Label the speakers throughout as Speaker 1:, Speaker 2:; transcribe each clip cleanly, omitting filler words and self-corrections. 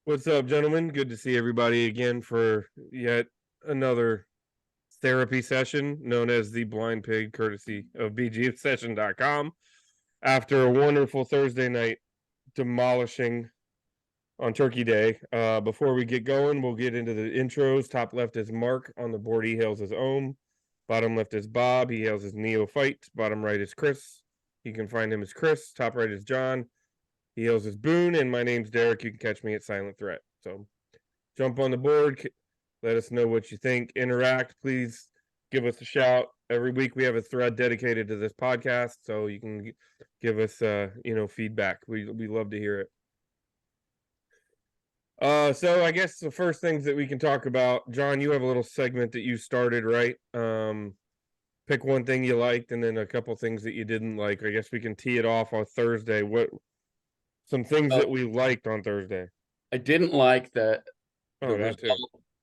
Speaker 1: What's up, gentlemen? Good to see everybody again for yet another therapy session known as the Blind Pig, courtesy of BGO after a wonderful Thursday night demolishing on Turkey Day. Before we get going, we'll get into the intros. Top left is Mark. On the board, he hails his Ohm. Bottom left is Bob. He hails his Neophyte. Bottom right is Chris. You can find him as Chris. Top right is John. He hails his Boone. And my name's Derek. You can catch me at Silent Threat. So jump on the board. Let us know what you think. Interact. Please give us a shout. Every week we have a thread dedicated to this podcast, so you can give us feedback. We love to hear it. So I guess the first things that we can talk about, John, you have a little segment that you started, right? Pick one thing you liked and then a couple things that you didn't like. I guess we can tee it off on Thursday. Some things that we liked on Thursday.
Speaker 2: I didn't like the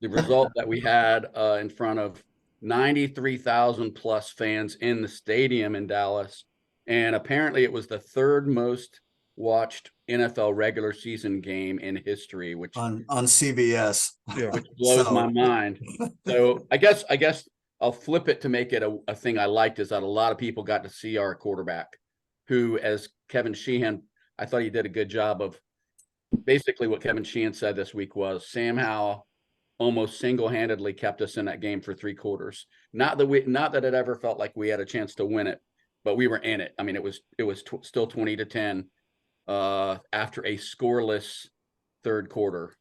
Speaker 2: result that we had in front of 93,000 plus fans in the stadium in Dallas. And apparently it was the third most watched NFL regular season game in history, which
Speaker 3: on CBS,
Speaker 2: which blows my mind. So I guess I'll flip it to make it a thing I liked, is that a lot of people got to see our quarterback, who, as Kevin Sheehan, I thought he did a good job of basically what Kevin Sheehan said this week was Sam Howell almost single-handedly kept us in that game for 3 quarters. Not that it ever felt like we had a chance to win it, but we were in it. I mean, it was still 20-10 after a scoreless third quarter.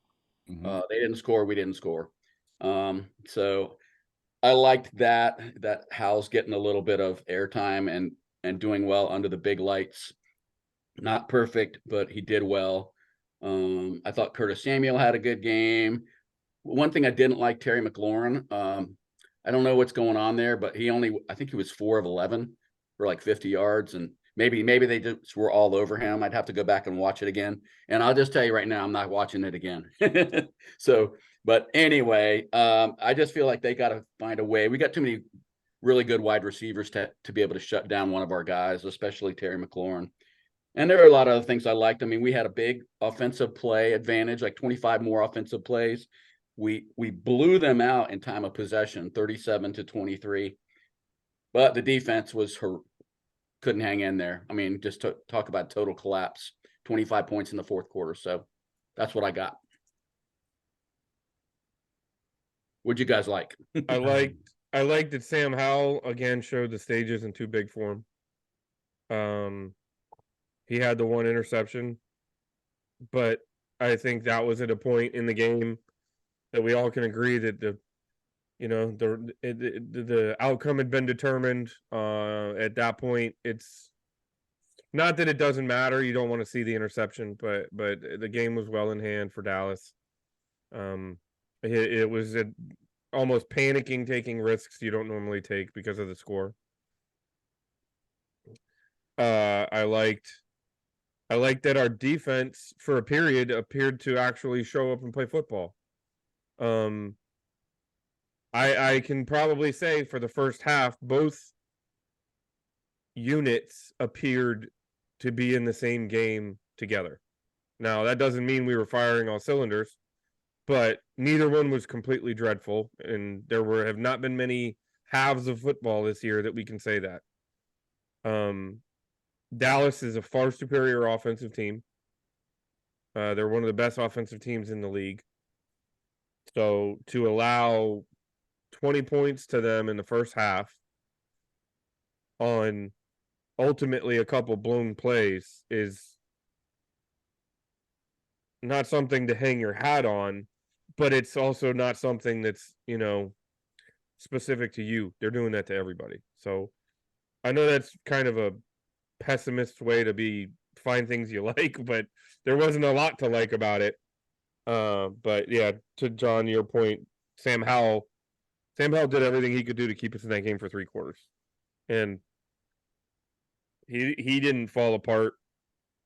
Speaker 2: Mm-hmm. They didn't score, we didn't score. So I liked that Howell's getting a little bit of airtime and doing well under the big lights. Not perfect, but he did well. I thought Curtis Samuel had a good game. One thing I didn't like, Terry McLaurin. I don't know what's going on there, but I think he was 4 of 11 for like 50 yards. And maybe they just were all over him. I'd have to go back and watch it again. And I'll just tell you right now, I'm not watching it again. But anyway, I just feel like they got to find a way. We got too many really good wide receivers to be able to shut down one of our guys, especially Terry McLaurin. And there are a lot of other things I liked. I mean, we had a big offensive play advantage, like 25 more offensive plays. We blew them out in time of possession, 37-23. But the defense couldn't hang in there. I mean, just to talk about total collapse, 25 points in the fourth quarter. So that's what I got. What'd you guys like?
Speaker 1: I liked that Sam Howell again showed the stages in too big for him. He had the one interception, but I think that was at a point in the game that we all can agree that the outcome had been determined. At that point, it's not that it doesn't matter. You don't want to see the interception, but the game was well in hand for Dallas. It was almost panicking, taking risks you don't normally take because of the score. I liked that our defense for a period appeared to actually show up and play football. I can probably say for the first half, both units appeared to be in the same game together. Now, that doesn't mean we were firing all cylinders, but neither one was completely dreadful, and there have not been many halves of football this year that we can say that. Dallas is a far superior offensive team. They're one of the best offensive teams in the league. So to allow 20 points to them in the first half on ultimately a couple blown plays is not something to hang your hat on, but it's also not something that's, specific to you. They're doing that to everybody. So I know that's kind of a pessimist way to find things you like, but there wasn't a lot to like about it. But yeah, to John, your point, Sam Howell did everything he could do to keep us in that game for 3 quarters, and he didn't fall apart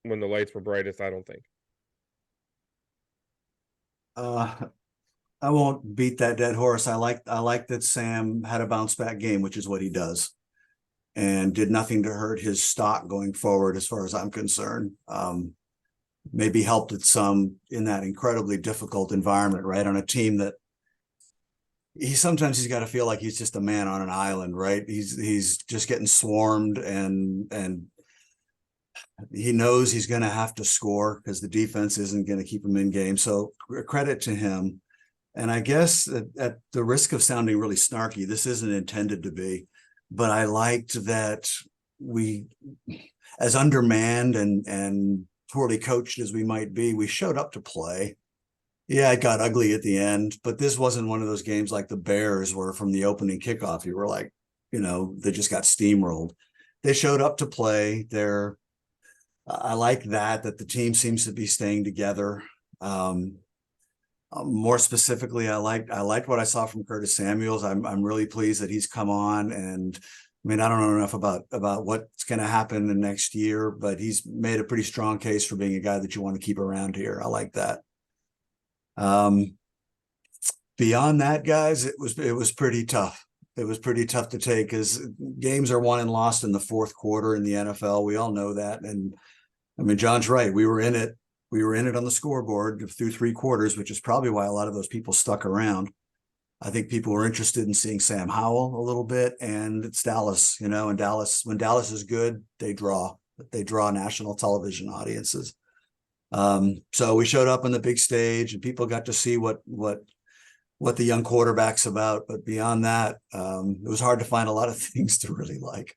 Speaker 1: when the lights were brightest, I don't think.
Speaker 3: I won't beat that dead horse. I like that Sam had a bounce back game, which is what he does, and did nothing to hurt his stock going forward, as far as I'm concerned. maybe helped it some in that incredibly difficult environment, right? On a team that sometimes he's got to feel like he's just a man on an island, right? He's just getting swarmed, and he knows he's going to have to score because the defense isn't going to keep him in game. So credit to him. And I guess at the risk of sounding really snarky, this isn't intended to be, but I liked that we, as undermanned and poorly coached as we might be, we showed up to play. Yeah, it got ugly at the end, but this wasn't one of those games like the Bears where from the opening kickoff, you were like, they just got steamrolled. They showed up to play. I like that the team seems to be staying together. More specifically, I liked what I saw from Curtis Samuels. I'm really pleased that he's come on, and I mean, I don't know enough about what's going to happen in the next year, but he's made a pretty strong case for being a guy that you want to keep around here. I like that. Beyond that, guys, it was pretty tough. It was pretty tough to take because games are won and lost in the fourth quarter in the NFL. We all know that, and I mean, John's right. We were in it. We were in it on the scoreboard through three quarters, which is probably why a lot of those people stuck around. I think people were interested in seeing Sam Howell a little bit, and it's Dallas, and Dallas, when Dallas is good, they draw national television audiences. So we showed up on the big stage and people got to see what the young quarterback's about. But beyond that, it was hard to find a lot of things to really like.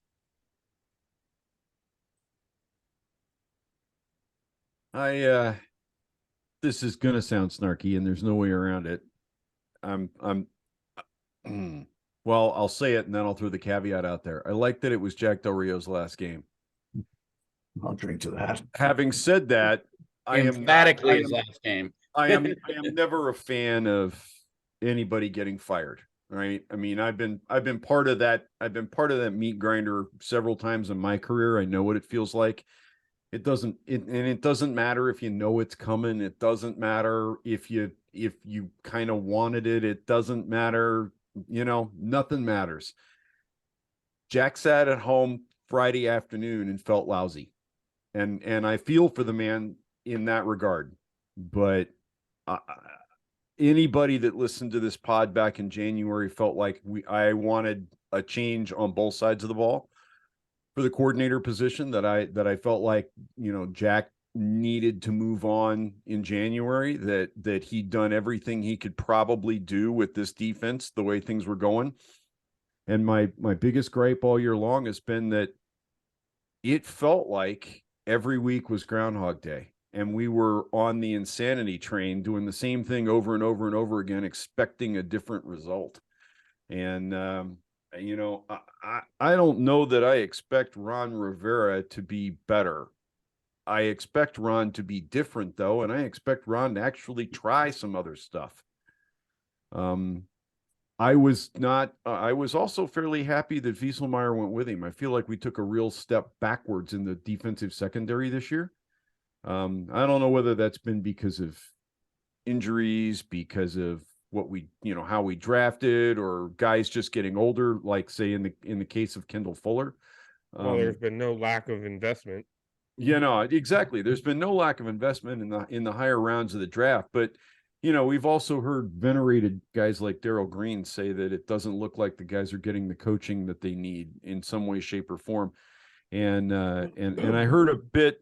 Speaker 4: This is gonna sound snarky, and there's no way around it. Well, I'll say it and then I'll throw the caveat out there. I like that it was Jack Del Rio's last game.
Speaker 3: I'll drink to that.
Speaker 4: Having said that, I am
Speaker 2: his last game.
Speaker 4: I am never a fan of anybody getting fired. Right. I mean, I've been part of that. I've been part of that meat grinder several times in my career. I know what it feels like. It doesn't matter if you know it's coming. It doesn't matter if you kind of wanted it. It doesn't matter. Nothing matters. Jack sat at home Friday afternoon and felt lousy. And I feel for the man in that regard. But anybody that listened to this pod back in January felt like I wanted a change on both sides of the ball for the coordinator position, that I felt like, Jack needed to move on in January, that he'd done everything he could probably do with this defense, the way things were going. And my biggest gripe all year long has been that it felt like every week was Groundhog Day, and we were on the insanity train doing the same thing over and over and over again, expecting a different result. And, I don't know that I expect Ron Rivera to be better. I expect Ron to be different, though, and I expect Ron to actually try some other stuff. I was also fairly happy that Wieselmeyer went with him. I feel like we took a real step backwards in the defensive secondary this year. I don't know whether that's been because of injuries, because of what how we drafted, or guys just getting older, like say in the case of Kendall Fuller.
Speaker 1: Well, there's been no lack of investment.
Speaker 4: Exactly. There's been no lack of investment in the higher rounds of the draft, but we've also heard venerated guys like Darryl Green say that it doesn't look like the guys are getting the coaching that they need in some way, shape, or form. And I heard a bit,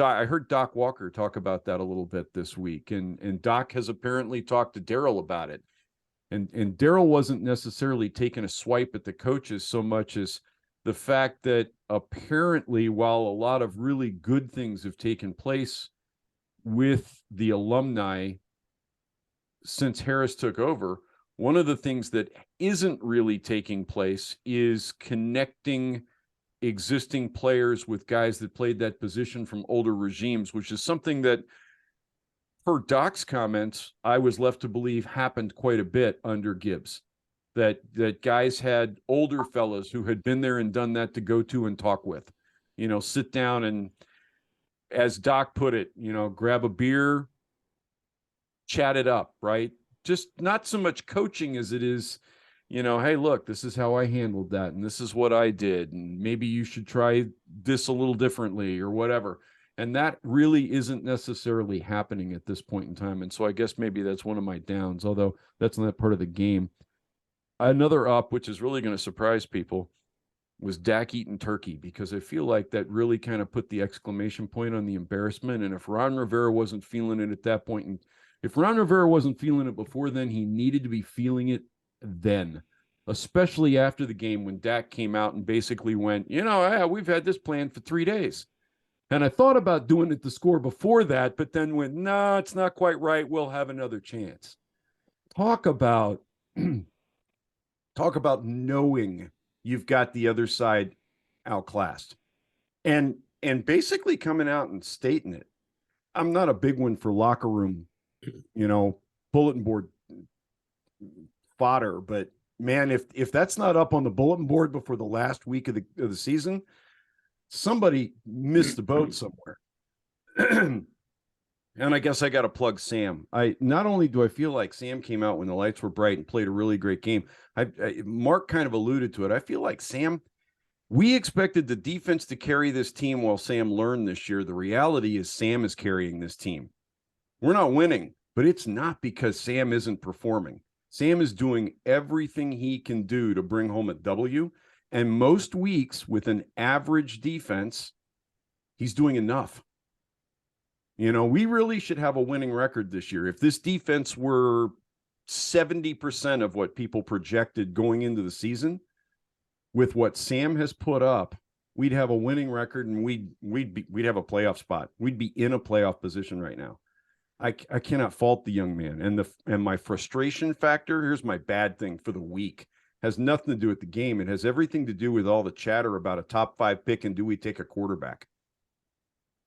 Speaker 4: I heard Doc Walker talk about that a little bit this week, and Doc has apparently talked to Darryl about it. And Darryl wasn't necessarily taking a swipe at the coaches so much as the fact that apparently, while a lot of really good things have taken place with the alumni since Harris took over, one of the things that isn't really taking place is connecting existing players with guys that played that position from older regimes, which is something that, per Doc's comments, I was left to believe happened quite a bit under Gibbs. That guys had older fellas who had been there and done that to go to and talk with, sit down and, as Doc put it, grab a beer, chat it up, right? Just not so much coaching as it is, hey, look, this is how I handled that, and this is what I did, and maybe you should try this a little differently or whatever. And that really isn't necessarily happening at this point in time. And so I guess maybe that's one of my downs, although that's not part of the game. Another up, which is really going to surprise people, was Dak eating turkey, because I feel like that really kind of put the exclamation point on the embarrassment. And if Ron Rivera wasn't feeling it at that point, and if Ron Rivera wasn't feeling it before then, he needed to be feeling it then, especially after the game when Dak came out and basically went, we've had this plan for 3 days. And I thought about doing it to score before that, but then went, no, it's not quite right. We'll have another chance. Talk about knowing you've got the other side outclassed, and basically coming out and stating it. I'm not a big one for locker room, bulletin board fodder, but man, if that's not up on the bulletin board before the last week of the season, somebody missed the boat somewhere. And I guess I got to plug Sam. Not only do I feel like Sam came out when the lights were bright and played a really great game. Mark kind of alluded to it. I feel like Sam, we expected the defense to carry this team while Sam learned this year. The reality is Sam is carrying this team. We're not winning, but it's not because Sam isn't performing. Sam is doing everything he can do to bring home a W. And most weeks with an average defense, he's doing enough. We really should have a winning record this year. If this defense were 70% of what people projected going into the season, with what Sam has put up, we'd have a winning record and we'd have a playoff spot. We'd be in a playoff position right now. I cannot fault the young man. And my frustration factor, here's my bad thing for the week, has nothing to do with the game. It has everything to do with all the chatter about a top 5 pick and do we take a quarterback?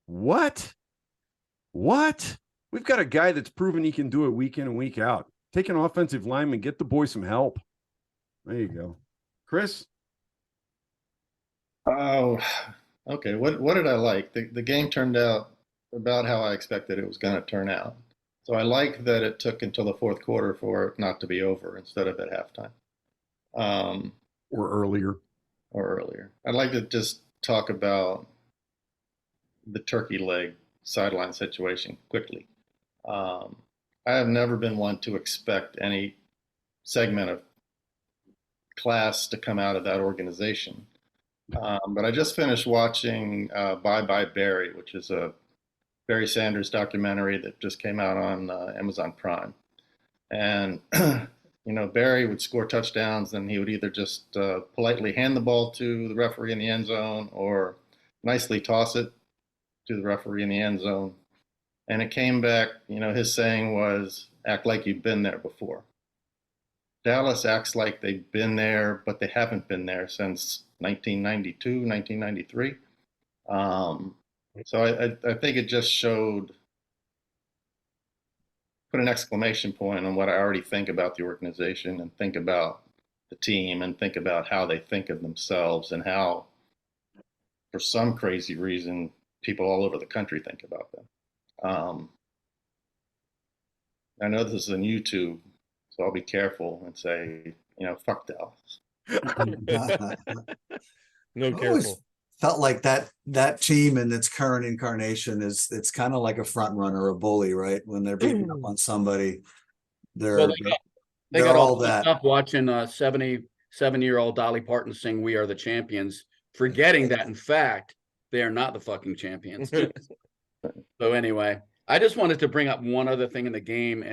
Speaker 4: What? We've got a guy that's proven he can do it week in and week out. Take an offensive lineman, get the boy some help. There you go. Chris?
Speaker 5: Oh, okay. What did I like? The game turned out about how I expected it was going to turn out. So I like that it took until the fourth quarter for it not to be over instead of at halftime.
Speaker 4: Or earlier.
Speaker 5: I'd like to just talk about the turkey leg sideline situation quickly. I have never been one to expect any segment of class to come out of that organization. But I just finished watching Bye Bye Barry, which is a Barry Sanders documentary that just came out on Amazon Prime. And, Barry would score touchdowns, and he would either just politely hand the ball to the referee in the end zone or nicely toss it to the referee in the end zone. And it came back, his saying was, act like you've been there before. Dallas acts like they've been there, but they haven't been there since 1992, 1993. So I think it just put an exclamation point on what I already think about the organization and think about the team and think about how they think of themselves and how, for some crazy reason, people all over the country think about them. I know this is on YouTube, so I'll be careful and say, fuck Dallas.
Speaker 1: No,
Speaker 3: I've always
Speaker 1: careful.
Speaker 3: felt like that team in its current incarnation it's kind of like a front runner, a bully, right? When they're beating up on somebody,
Speaker 2: Well, they
Speaker 3: they're
Speaker 2: got all
Speaker 3: that.
Speaker 2: up watching 77-year-old Dolly Parton sing "We Are the Champions," forgetting that in fact they are not the fucking champions. So anyway, I just wanted to bring up one other thing in the game,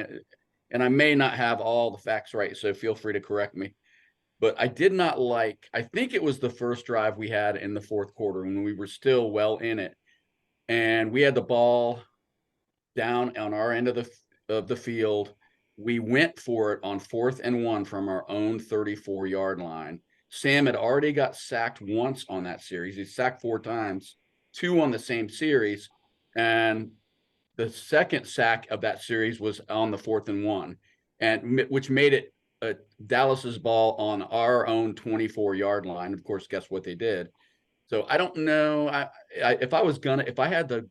Speaker 2: and I may not have all the facts right, so feel free to correct me. But I did not I think it was the first drive we had in the fourth quarter when we were still well in it, and we had the ball down on our end of the field. We went for it on 4th and 1 from our own 34-yard line. Sam had already got sacked once on that series. He sacked 4 times, 2 on the same series. And the second sack of that series was on the 4th and 1, and which made it Dallas's ball on our own 24-yard line. Of course, guess what they did? So I don't know. If I had the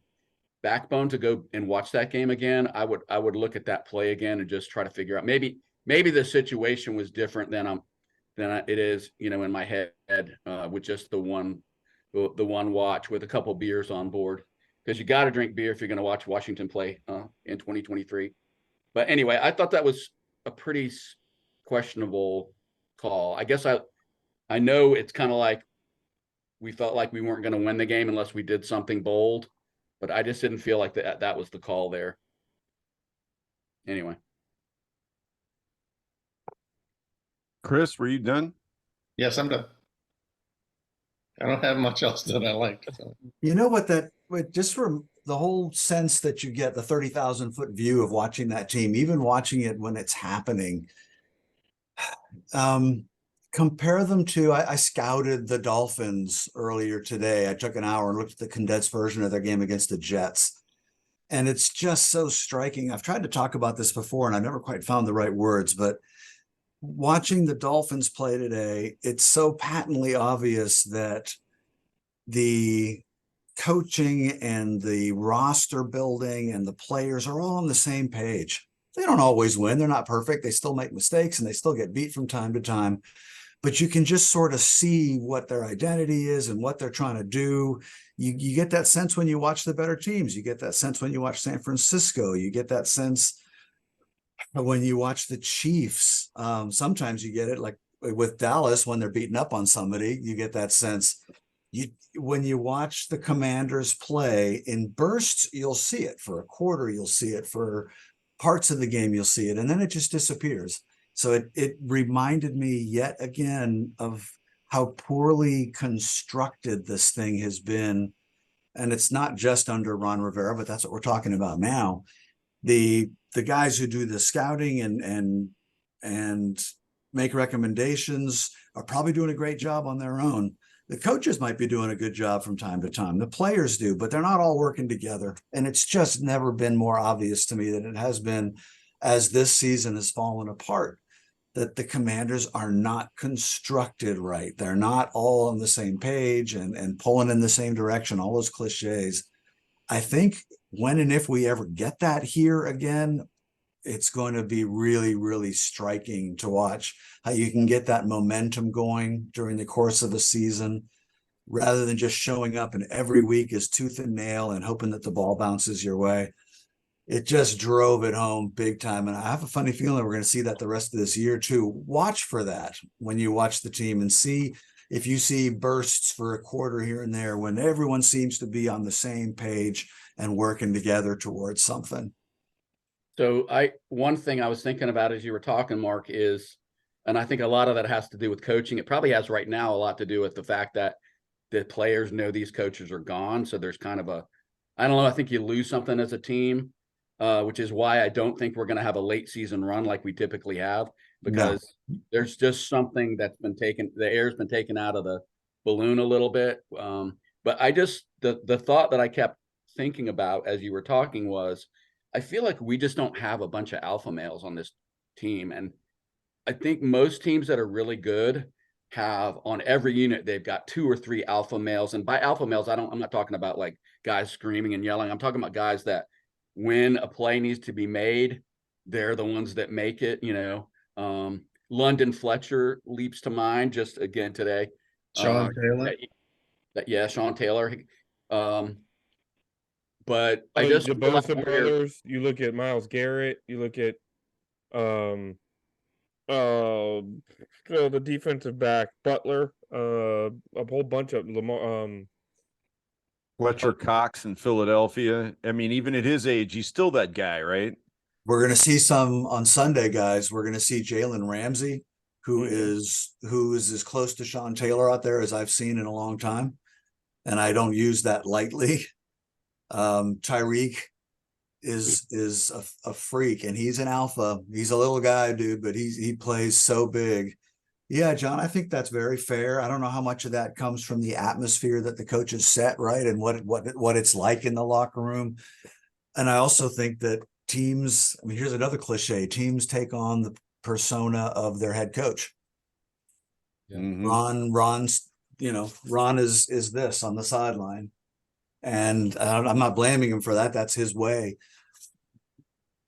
Speaker 2: backbone to go and watch that game again, I would look at that play again and just try to figure out maybe the situation was different than it is, in my head with just the one watch with a couple beers on board. because you got to drink beer if you're going to watch Washington play in 2023. But anyway, I thought that was a pretty questionable call. I guess I know it's kind of like we felt like we weren't going to win the game unless we did something bold, but I just didn't feel like that was the call there. Anyway.
Speaker 4: Chris, were you done?
Speaker 5: Yes, I'm done. I don't have much else that I like. So.
Speaker 3: You know what, just from the whole sense that you get, the 30,000 foot view of watching that team, even watching it when it's happening, compare them to, I scouted the Dolphins earlier today. I took an hour and looked at the condensed version of their game against the Jets. And it's just so striking. I've tried to talk about this before and I've never quite found the right words, but watching the Dolphins play today, it's so patently obvious that the coaching and the roster building and the players are all on the same page. They don't always win. They're not perfect. They still make mistakes and they still get beat from time to time. But you can just sort of see what their identity is and what they're trying to do. You get that sense when you watch the better teams. You get that sense when you watch San Francisco. You get that sense when you watch the Chiefs. Sometimes you get it like with Dallas when they're beating up on somebody. You get that sense. When you watch the Commanders play in bursts, you'll see it for a quarter. You'll see it for parts of the game. You'll see it, and then it just disappears. So it reminded me yet again of how poorly constructed this thing has been. And it's not just under Ron Rivera, but that's what we're talking about now. The guys who do the scouting and make recommendations are probably doing a great job on their own. The coaches might be doing a good job from time to time. The players do, but they're not all working together. And it's just never been more obvious to me than it has been as this season has fallen apart, that the Commanders are not constructed right. They're not all on the same page and pulling in the same direction, all those cliches. I think when and if we ever get that here again, it's going to be really, really striking to watch how you can get that momentum going during the course of a season rather than just showing up and every week is tooth and nail and hoping that the ball bounces your way. It just drove it home big time. And I have a funny feeling we're going to see that the rest of this year too. Watch for that when you watch the team and see if you see bursts for a quarter here and there when everyone seems to be on the same page and working together towards something.
Speaker 2: So one thing I was thinking about as you were talking, Mark, is, and I think a lot of that has to do with coaching. It probably has right now a lot to do with the fact that the players know these coaches are gone. So there's kind of I don't know, I think you lose something as a team, which is why I don't think we're going to have a late season run like we typically have, because there's just something that's been the air's been taken out of the balloon a little bit. But the thought that I kept thinking about as you were talking was, I feel like we just don't have a bunch of alpha males on this team. And I think most teams that are really good have on every unit, they've got 2 or 3 alpha males. And by alpha males, I'm not talking about like guys screaming and yelling. I'm talking about guys that when a play needs to be made, they're the ones that make it, London Fletcher leaps to mind just again today.
Speaker 5: Sean Taylor.
Speaker 2: Sean Taylor. But I
Speaker 1: the
Speaker 2: just
Speaker 1: Bosa brothers. You look at Myles Garrett. You look at the defensive back Butler. A whole bunch of
Speaker 4: Fletcher Cox in Philadelphia. I mean, even at his age, he's still that guy, right?
Speaker 3: We're going to see some on Sunday, guys. We're going to see Jalen Ramsey, who is as close to Sean Taylor out there as I've seen in a long time, and I don't use that lightly. Tyreek is a freak, and he's an alpha. He's a little guy, dude, but he plays so big. Yeah, John, I think that's very fair. I don't know how much of that comes from the atmosphere that the coaches set, right, and what it's like in the locker room. And I also think that teams, I mean, here's another cliche: teams take on the persona of their head coach.
Speaker 4: Mm-hmm.
Speaker 3: Ron is this on the sideline. And I'm not blaming him for that. That's his way.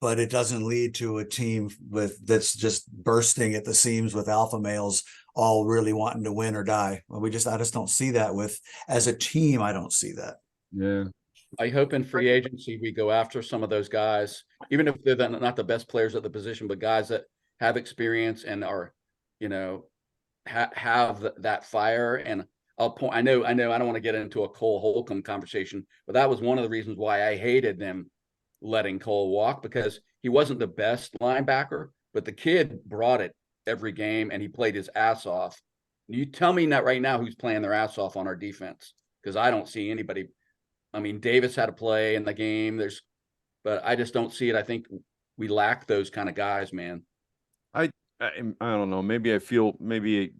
Speaker 3: But it doesn't lead to a team that's just bursting at the seams with alpha males all really wanting to win or die. I just don't see that as a team. I don't see that.
Speaker 4: Yeah.
Speaker 2: I hope in free agency we go after some of those guys, even if they're not the best players at the position, but guys that have experience and are, you know, have that fire. And I'll point. I know. I don't want to get into a Cole Holcomb conversation, but that was one of the reasons why I hated them letting Cole walk, because he wasn't the best linebacker, but the kid brought it every game and he played his ass off. You tell me that right now who's playing their ass off on our defense, because I don't see anybody. I mean, Davis had a play in the game. But I just don't see it. I think we lack those kind of guys, man.
Speaker 4: I don't know. Maybe I feel maybe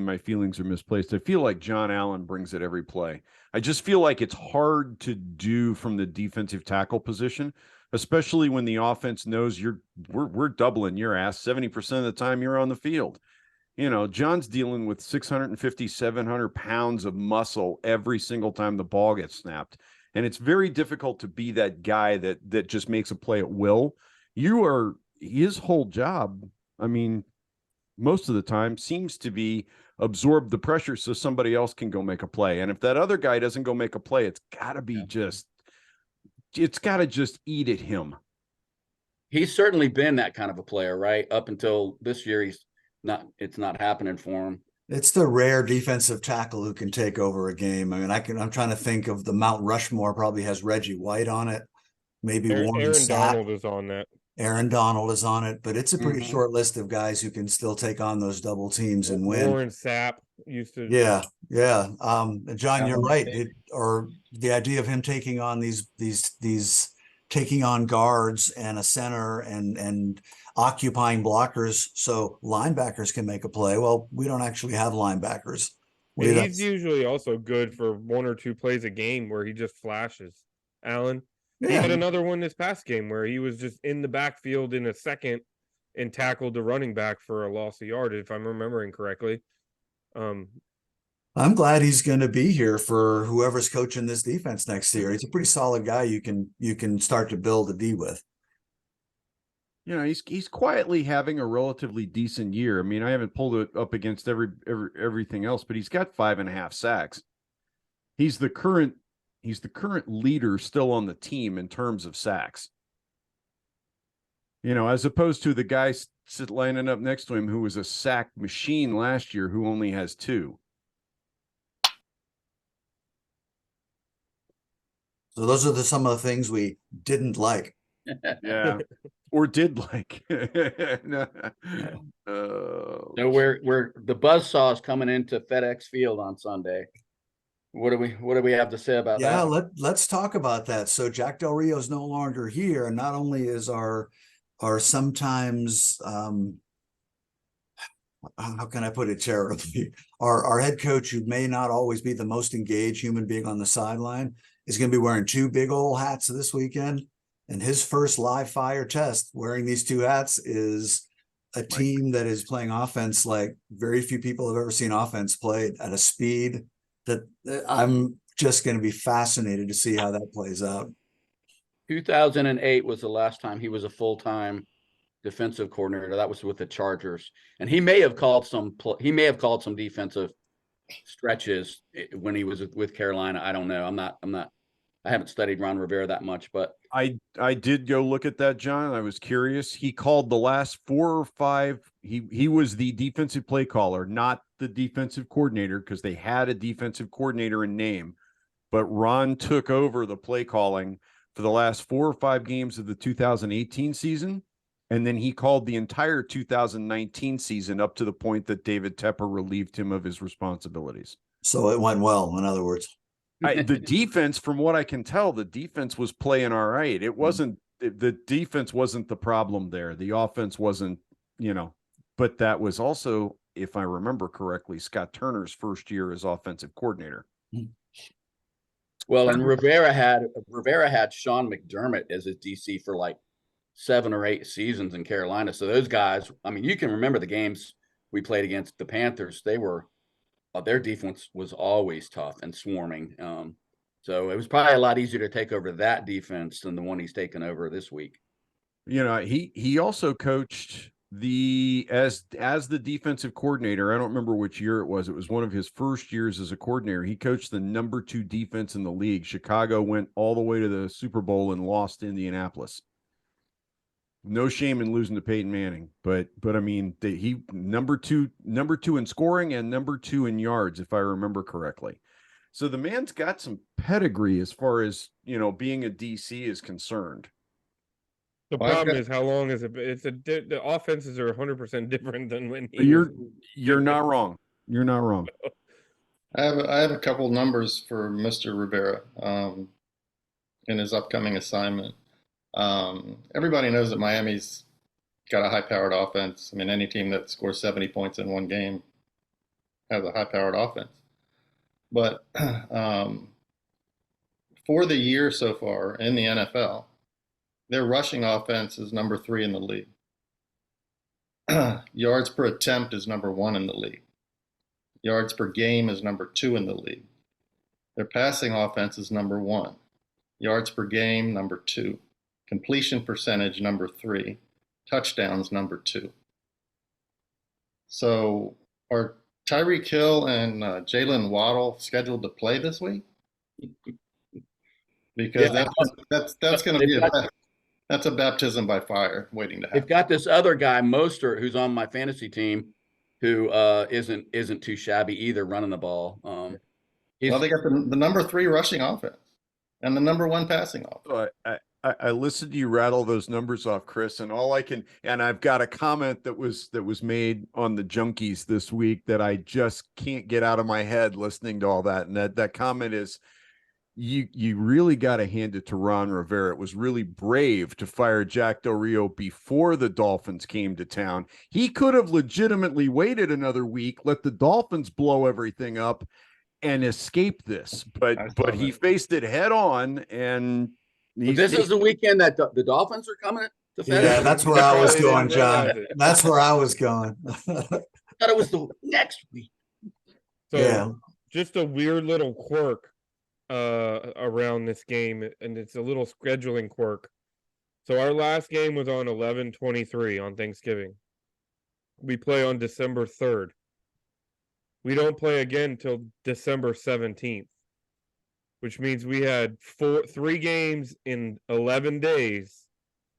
Speaker 4: my feelings are misplaced. I feel like John Allen brings it every play. I just feel like it's hard to do from the defensive tackle position, especially when the offense knows we're doubling your ass 70% of the time you're on the field. You know, John's dealing with 650, 700 pounds of muscle every single time the ball gets snapped. And it's very difficult to be that guy that just makes a play at will. His whole job, I mean, most of the time seems to be absorb the pressure so somebody else can go make a play. And if that other guy doesn't go make a play, it's got to be it's got to just eat at him.
Speaker 2: He's certainly been that kind of a player, right? Up until this year, it's not happening for him.
Speaker 3: It's the rare defensive tackle who can take over a game. I mean, I'm trying to think of the Mount Rushmore probably has Reggie White on it. Maybe Warren
Speaker 1: Aaron
Speaker 3: Sapp.
Speaker 1: Donald is on that.
Speaker 3: Aaron Donald is on it, but it's a pretty
Speaker 2: Mhm.
Speaker 3: short list of guys who can still take on those double teams and win.
Speaker 1: Warren Sapp used to.
Speaker 3: Yeah. John, you're right.
Speaker 2: Maybe.
Speaker 3: Or the idea of him taking on these taking on guards and a center and occupying blockers so linebackers can make a play. Well, we don't actually have linebackers.
Speaker 1: And he's usually also good for one or two plays a game where he just flashes. Allen. He had another one this past game where he was just in the backfield in a second and tackled the running back for a loss of yard, if I'm remembering correctly.
Speaker 3: I'm glad he's going to be here for whoever's coaching this defense next year. He's a pretty solid guy you can start to build a D with.
Speaker 4: You know, he's quietly having a relatively decent year. I mean, I haven't pulled it up against everything else, but he's got 5.5 sacks. He's the current leader still on the team in terms of sacks. You know, as opposed to the guy lining up next to him who was a sack machine last year, who only has 2.
Speaker 3: So those are some of the things we didn't like.
Speaker 4: Yeah. Or did like. No.
Speaker 2: So we're the buzzsaw is coming into FedEx Field on Sunday. What do we have to say about that?
Speaker 3: Yeah, let's talk about that. So Jack Del Rio is no longer here, and not only is our sometimes how can I put it charitably, our head coach, who may not always be the most engaged human being on the sideline, is going to be wearing 2 big old hats this weekend. And his first live fire test wearing these 2 hats is a team that is playing offense like very few people have ever seen offense played at a speed that I'm just going to be fascinated to see how that plays out.
Speaker 2: 2008 was the last time he was a full-time defensive coordinator. That was with the Chargers, and he may have called some defensive stretches when he was with Carolina. I don't know. I haven't studied Ron Rivera that much, but
Speaker 4: I did go look at that, John. I was curious. He called the last 4 or 5. He was the defensive play caller, not the defensive coordinator, because they had a defensive coordinator in name. But Ron took over the play calling for the last 4 or 5 games of the 2018 season. And then he called the entire 2019 season up to the point that David Tepper relieved him of his responsibilities.
Speaker 3: So it went well, in other words.
Speaker 4: The defense, from what I can tell, the defense was playing all right. It wasn't the defense wasn't the problem there. The offense wasn't, but that was also, if I remember correctly, Scott Turner's first year as offensive coordinator.
Speaker 2: Well, and Rivera had Sean McDermott as his DC for like 7 or 8 seasons in Carolina. So those guys, I mean, you can remember the games we played against the Panthers. Their defense was always tough and swarming. So it was probably a lot easier to take over that defense than the one he's taken over this week.
Speaker 4: He also coached as the defensive coordinator, I don't remember which year it was. It was one of his first years as a coordinator. He coached the number 2 defense in the league. Chicago went all the way to the Super Bowl and lost to Indianapolis. No shame in losing to Peyton Manning, but I mean, he number two in scoring and number 2 in yards, if I remember correctly. So the man's got some pedigree as far as, being a DC is concerned.
Speaker 1: The
Speaker 5: Well,
Speaker 1: problem is how long is it? The offenses are 100% different than when
Speaker 4: You're not wrong. You're not wrong.
Speaker 5: I have a couple numbers for Mr. Rivera in his upcoming assignment. Everybody knows that Miami's got a high-powered offense. I mean, any team that scores 70 points in one game has a high-powered offense. But for the year so far in the NFL, their rushing offense is number 3 in the league. Yards per attempt is number 1 in the league. Yards per game is number 2 in the league. Their passing offense is number 1. Yards per game, number 2. Completion percentage, number 3. Touchdowns, number 2. So are Tyreek Hill and Jalen Waddle scheduled to play this week? Because that's going to be that's a baptism by fire waiting to happen.
Speaker 2: They've got this other guy, Mostert, who's on my fantasy team, who isn't too shabby either, running the ball.
Speaker 5: Well, they got the number 3 rushing offense and the number 1 passing offense.
Speaker 4: I listened to you rattle those numbers off, Chris, and and I've got a comment that was made on the Junkies this week that I just can't get out of my head listening to all that. And that comment is, you really got to hand it to Ron Rivera. It was really brave to fire Jack Del Rio before the Dolphins came to town. He could have legitimately waited another week, let the Dolphins blow everything up, and escape this. But he faced it head on, and
Speaker 2: this is the weekend that the Dolphins are coming to FedEx.
Speaker 3: Yeah, that's where I was going, John. That's where I was going.
Speaker 2: I thought it was the next week.
Speaker 1: So
Speaker 3: Yeah.
Speaker 1: just a weird little quirk around this game, and it's a little scheduling quirk. So our last game was on 11/23 on Thanksgiving. We play on December 3rd. We don't play again till December 17th, which means we had 3 games in 11 days,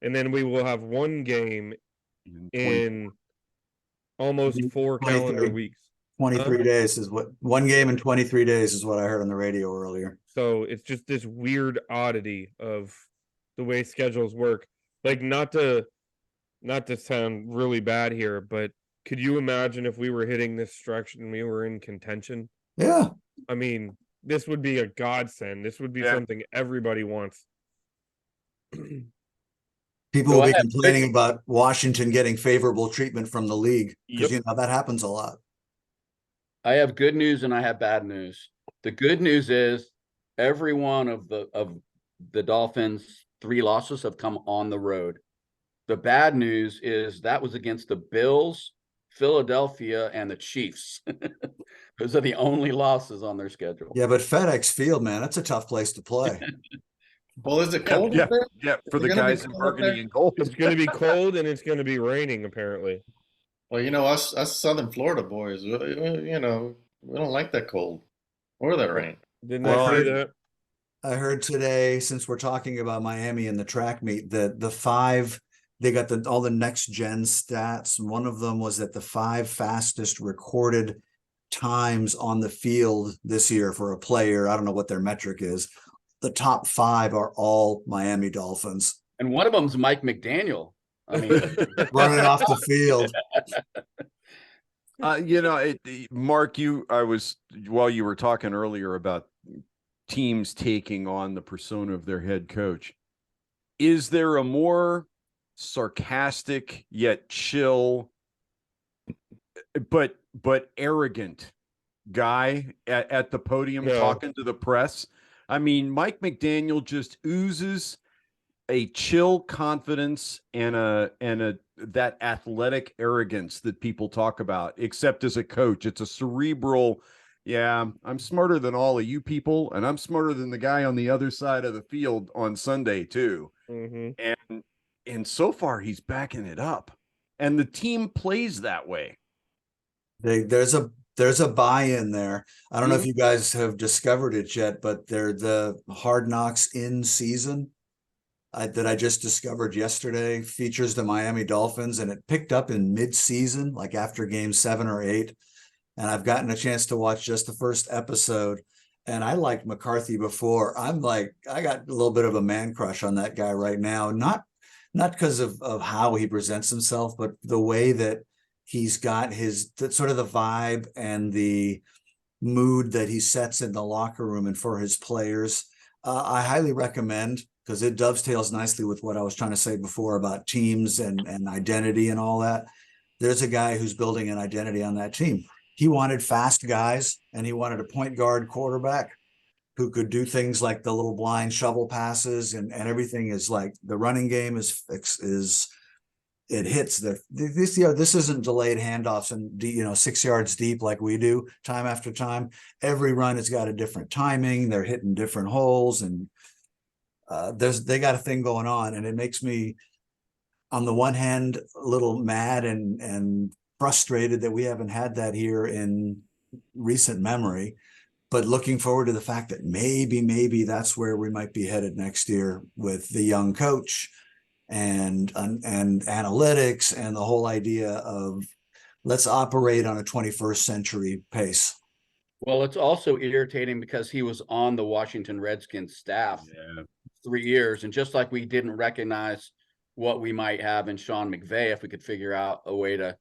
Speaker 1: and then we will have 1 game in almost 4 calendar weeks.
Speaker 3: 23 days is what 1 game in 23 days is what I heard on the radio earlier.
Speaker 1: So it's just this weird oddity of the way schedules work. Like, not to sound really bad here, but could you imagine if we were hitting this stretch and we were in contention?
Speaker 3: Yeah.
Speaker 1: I mean, this would be a godsend. This would be something everybody wants.
Speaker 3: People will be complaining about Washington getting favorable treatment from the league because that happens a lot.
Speaker 2: I have good news and I have bad news. The good news is every one of the Dolphins' 3 losses have come on the road. The bad news is that was against the Bills, Philadelphia, and the Chiefs. Those are the only losses on their schedule.
Speaker 3: Yeah, but FedEx Field, man, that's a tough place to play.
Speaker 5: Well, is it cold?
Speaker 4: Yeah, for the guys in burgundy and gold.
Speaker 1: It's going to be cold and it's going to be raining, apparently.
Speaker 5: Well, us Southern Florida boys, we don't like that cold or that rain.
Speaker 1: Didn't I say that?
Speaker 3: I heard today, since we're talking about Miami and the track meet, that the 5, they got all the next gen stats. One of them was that the 5 fastest recorded times on the field this year for a player, I don't know what their metric is, the top 5 are all Miami Dolphins.
Speaker 2: And one of them's Mike McDaniel. I mean,
Speaker 3: running off the field.
Speaker 4: Mark, while you were talking earlier about teams taking on the persona of their head coach, is there a more sarcastic yet chill but arrogant guy at the podium talking to the press? I mean, Mike McDaniel just oozes a chill confidence and that athletic arrogance that people talk about, except as a coach. It's a cerebral, I'm smarter than all of you people, and I'm smarter than the guy on the other side of the field on Sunday too.
Speaker 1: Mm-hmm.
Speaker 4: And so far he's backing it up. and the team plays that way.
Speaker 3: There's a buy-in there. I don't know if
Speaker 2: Mhm.
Speaker 3: you guys have discovered it yet, but they're the Hard Knocks in season that I just discovered yesterday features the Miami Dolphins, and it picked up in mid-season, like after game 7 or 8. And I've gotten a chance to watch just the first episode. And I liked McCarthy before. I'm like, I got a little bit of a man crush on that guy right now. Not because of how he presents himself, but the way that he's got sort of the vibe and the mood that he sets in the locker room and for his players. I highly recommend, because it dovetails nicely with what I was trying to say before about teams and identity and all that. There's a guy who's building an identity on that team. He wanted fast guys, and he wanted a point guard quarterback who could do things like the little blind shovel passes, and everything is like the running game is it hits this isn't delayed handoffs and 6 yards deep like we do time after time. Every run has got a different timing. They're hitting different holes, and they got a thing going on, and it makes me, on the one hand, a little mad and frustrated that we haven't had that here in recent memory, but looking forward to the fact that maybe that's where we might be headed next year with the young coach and analytics and the whole idea of let's operate on a 21st century pace.
Speaker 2: Well, it's also irritating because he was on the Washington Redskins staff 3 years, and just like we didn't recognize what we might have in Sean McVay if we could figure out a way to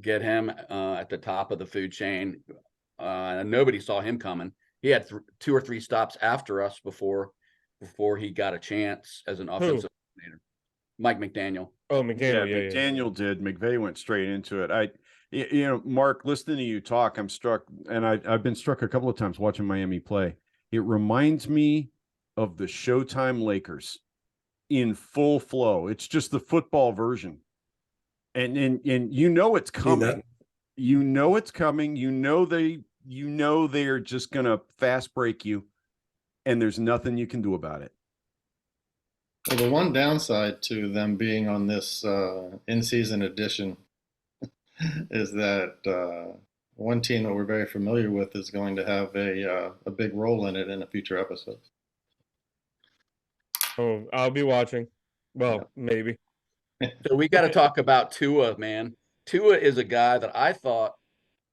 Speaker 2: get him at the top of the food chain, and nobody saw him coming. He had 2 or 3 stops after us before he got a chance as an offensive coordinator. Mike McDaniel.
Speaker 1: Oh, McDaniel, yeah.
Speaker 4: McDaniel did. McVay went straight into it. Mark, listening to you talk, I'm struck, and I've been struck a couple of times watching Miami play. It reminds me of the Showtime Lakers in full flow. It's just the football version, and you know it's coming. You know it's coming. You know they are just gonna fast break you, and there's nothing you can do about it.
Speaker 5: Well, the one downside to them being on this in-season edition is that one team that we're very familiar with is going to have a big role in it in a future episode.
Speaker 1: Oh, I'll be watching. Well, maybe.
Speaker 2: So we got to talk about Tua, man. Tua is a guy that I thought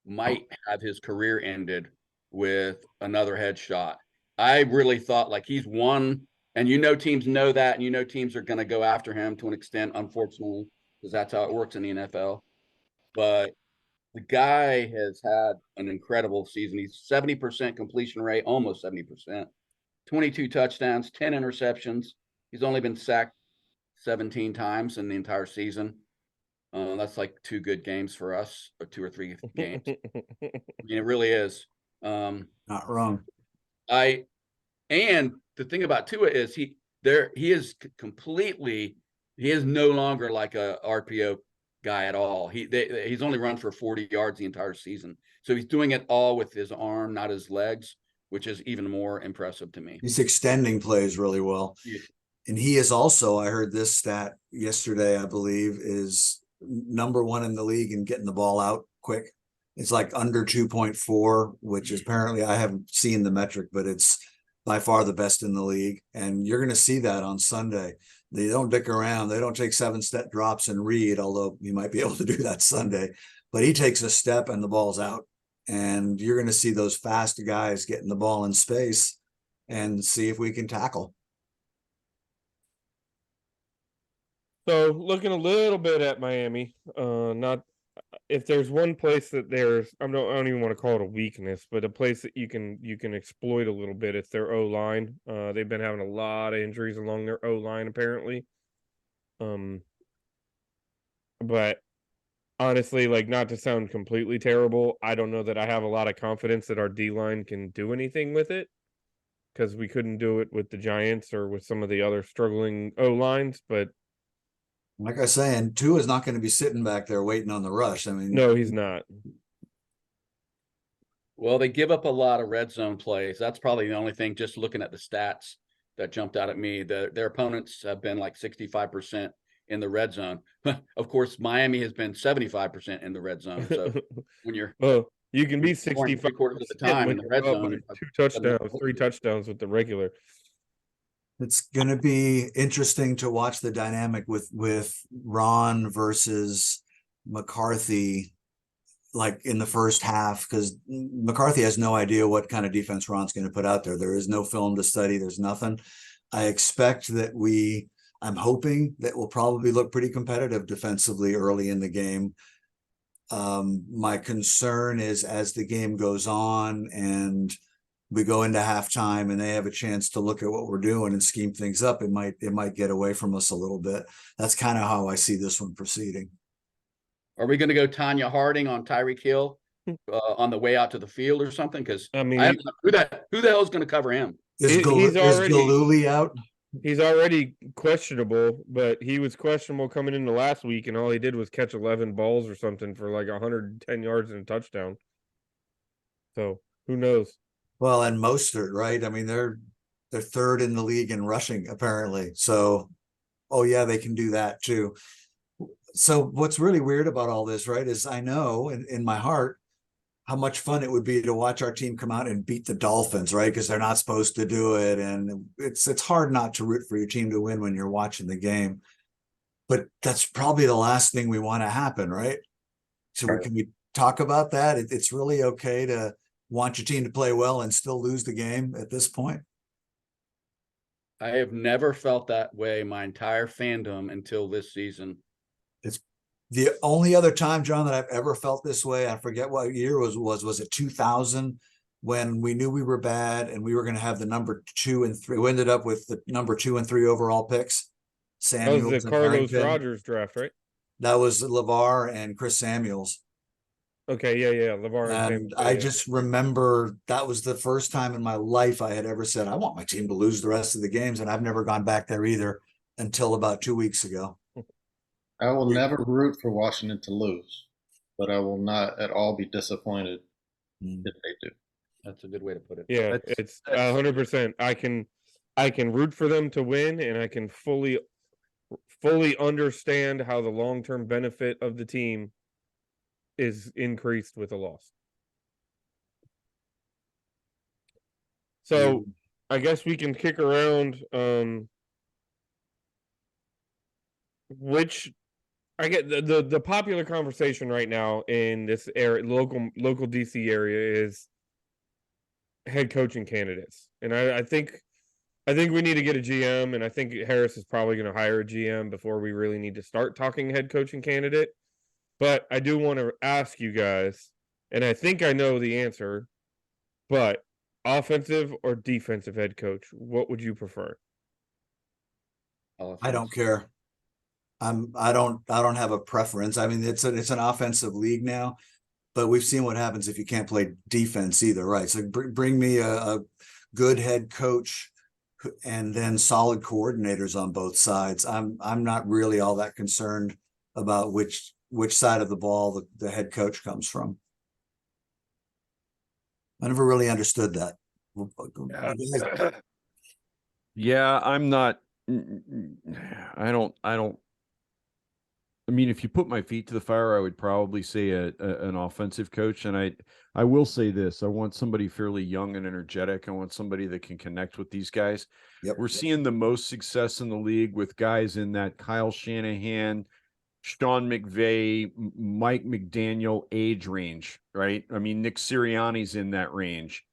Speaker 2: might have his career ended with another headshot. I really thought like he's won, and teams know that, and teams are going to go after him to an extent, unfortunately, because that's how it works in the NFL. But the guy has had an incredible season. He's 70% completion rate, almost 70%, 22 touchdowns, 10 interceptions. He's only been sacked 17 times in the entire season. That's like 2 good games for us, or 2 or 3 games. I mean, it really is.
Speaker 3: Not wrong.
Speaker 2: And the thing about Tua is he is no longer like a RPO guy at all. He's only run for 40 yards the entire season. So he's doing it all with his arm, not his legs, which is even more impressive to me.
Speaker 3: He's extending plays really well.
Speaker 2: Yeah.
Speaker 3: And he is also, I heard this stat yesterday, I believe, is number 1 in the league in getting the ball out quick. It's like under 2.4, which is apparently, I haven't seen the metric, but it's by far the best in the league. And you're going to see that on Sunday. They don't dick around. They don't take 7-step drops and read, although you might be able to do that Sunday. But he takes a step and the ball's out. And you're going to see those fast guys getting the ball in space and see if we can tackle.
Speaker 1: So looking a little bit at Miami, not if there's one place that I don't even want to call it a weakness, but a place that you can exploit a little bit, it's their O-line. They've been having a lot of injuries along their O-line apparently. But honestly, like, not to sound completely terrible, I don't know that I have a lot of confidence that our D-line can do anything with it, because we couldn't do it with the Giants or with some of the other struggling O-lines, but
Speaker 3: like I was saying, Tua is not going to be sitting back there waiting on the rush. I mean,
Speaker 1: no, he's not.
Speaker 2: Well, they give up a lot of red zone plays. That's probably the only thing, just looking at the stats, that jumped out at me. Their opponents have been like 65% in the red zone. Of course, Miami has been 75% in the red zone. So when you're
Speaker 1: Well, you can be
Speaker 2: scoring
Speaker 1: 65
Speaker 2: 3/4 of the time in the red zone,
Speaker 1: two touchdowns, 3 touchdowns with the regular.
Speaker 3: It's going to be interesting to watch the dynamic with Ron versus McCarthy, like in the first half, because McCarthy has no idea what kind of defense Ron's going to put out there. There is no film to study. There's nothing. I expect that I'm hoping that we'll probably look pretty competitive defensively early in the game. My concern is as the game goes on and we go into halftime and they have a chance to look at what we're doing and scheme things up, it might get away from us a little bit. That's kind of how I see this one proceeding.
Speaker 2: are we going to go Tanya Harding on Tyreek Hill on the way out to the field or something? Because
Speaker 1: I mean,
Speaker 2: who the hell is going to cover him?
Speaker 3: Is Galuli out?
Speaker 1: He's already questionable, but he was questionable coming into last week, and all he did was catch 11 balls or something for like 110 yards and a touchdown. So who knows?
Speaker 3: Well, and Mostert, right? I mean, they're third in the league in rushing, apparently. So, oh yeah, they can do that too. So what's really weird about all this, right, is I know in my heart how much fun it would be to watch our team come out and beat the Dolphins, right? Because they're not supposed to do it. And it's hard not to root for your team to win when you're watching the game. But that's probably the last thing we want to happen, right? So
Speaker 2: Right.
Speaker 3: can we talk about that? It's really okay to want your team to play well and still lose the game at this point.
Speaker 2: I have never felt that way my entire fandom until this season.
Speaker 3: The only other time, John, that I've ever felt this way, I forget what year was it 2000, when we knew we were bad and we were going to have the number 2 and 3. We ended up with the number 2 and 3 overall picks.
Speaker 1: That was
Speaker 3: Samuels
Speaker 1: the
Speaker 3: and
Speaker 1: Carlos
Speaker 3: Harrington.
Speaker 1: Rogers draft, right?
Speaker 3: That was LeVar and Chris Samuels.
Speaker 1: Okay, yeah, LeVar and
Speaker 3: And
Speaker 1: Samuels,
Speaker 3: I
Speaker 1: yeah.
Speaker 3: just remember that was the first time in my life I had ever said, I want my team to lose the rest of the games. And I've never gone back there either until about 2 weeks ago.
Speaker 5: I will never root for Washington to lose, but I will not at all be disappointed if they do.
Speaker 2: That's a good way to put it.
Speaker 1: Yeah,
Speaker 4: That's-
Speaker 1: it's
Speaker 4: that's-
Speaker 1: 100%. I can root for them to win, and I can fully understand how the long-term benefit of the team is increased with a loss. So I guess we can kick around which I get the popular conversation right now in this area, local DC area, is head coaching candidates. And I think we need to get a GM, and I think Harris is probably going to hire a GM before we really need to start talking head coaching candidate. But I do want to ask you guys, and I think I know the answer, but offensive or defensive head coach, what would you prefer?
Speaker 3: I don't care. I don't have a preference. I mean, it's an offensive league now, but we've seen what happens if you can't play defense either, right? So bring me a good head coach and then solid coordinators on both sides. I'm not really all that concerned about which side of the ball the head coach comes from. I never really understood that.
Speaker 4: Yeah, I'm not. I mean, if you put my feet to the fire, I would probably say an offensive coach. And I will say this: I want somebody fairly young and energetic. I want somebody that can connect with these guys.
Speaker 3: Yep.
Speaker 4: We're seeing the most success in the league with guys in that Kyle Shanahan, Sean McVay, Mike McDaniel age range, right? I mean, Nick Sirianni's in that range.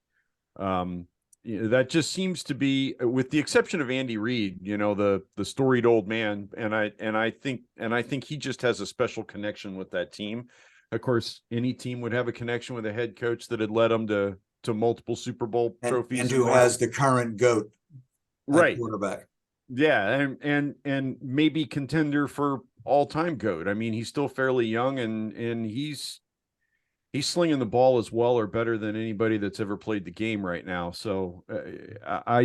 Speaker 4: That just seems to be, with the exception of Andy Reid, the storied old man, and I think he just has a special connection with that team. Of course, any team would have a connection with a head coach that had led them to multiple Super Bowl trophies,
Speaker 3: and who has the current GOAT,
Speaker 4: right,
Speaker 3: quarterback.
Speaker 4: Yeah, and maybe contender for all-time GOAT. I mean, he's still fairly young, and he's slinging the ball as well or better than anybody that's ever played the game right now. So I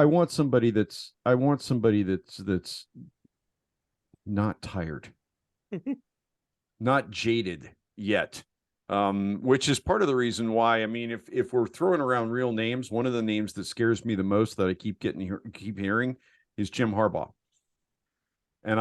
Speaker 4: want somebody that's not tired, not jaded yet. Which is part of the reason why, I mean, if we're throwing around real names, one of the names that scares me the most that I keep hearing is Jim Harbaugh. And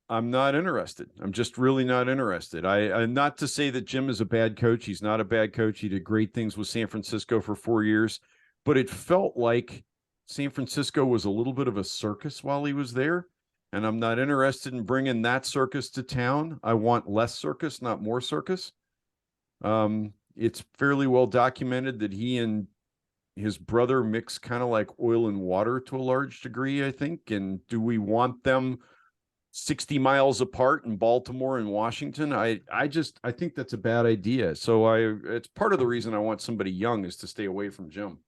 Speaker 4: I'm not interested. I'm just really not interested. I'm not to say that Jim is a bad coach. He's not a bad coach. He did great things with San Francisco for 4 years, but it felt like San Francisco was a little bit of a circus while he was there. And I'm not interested in bringing that circus to town. I want less circus, not more circus. It's fairly well documented that he and his brother mix kind of like oil and water to a large degree, I think. And do we want them 60 miles apart in Baltimore and Washington? I think that's a bad idea. So it's part of the reason I want somebody young is to stay away from Jim.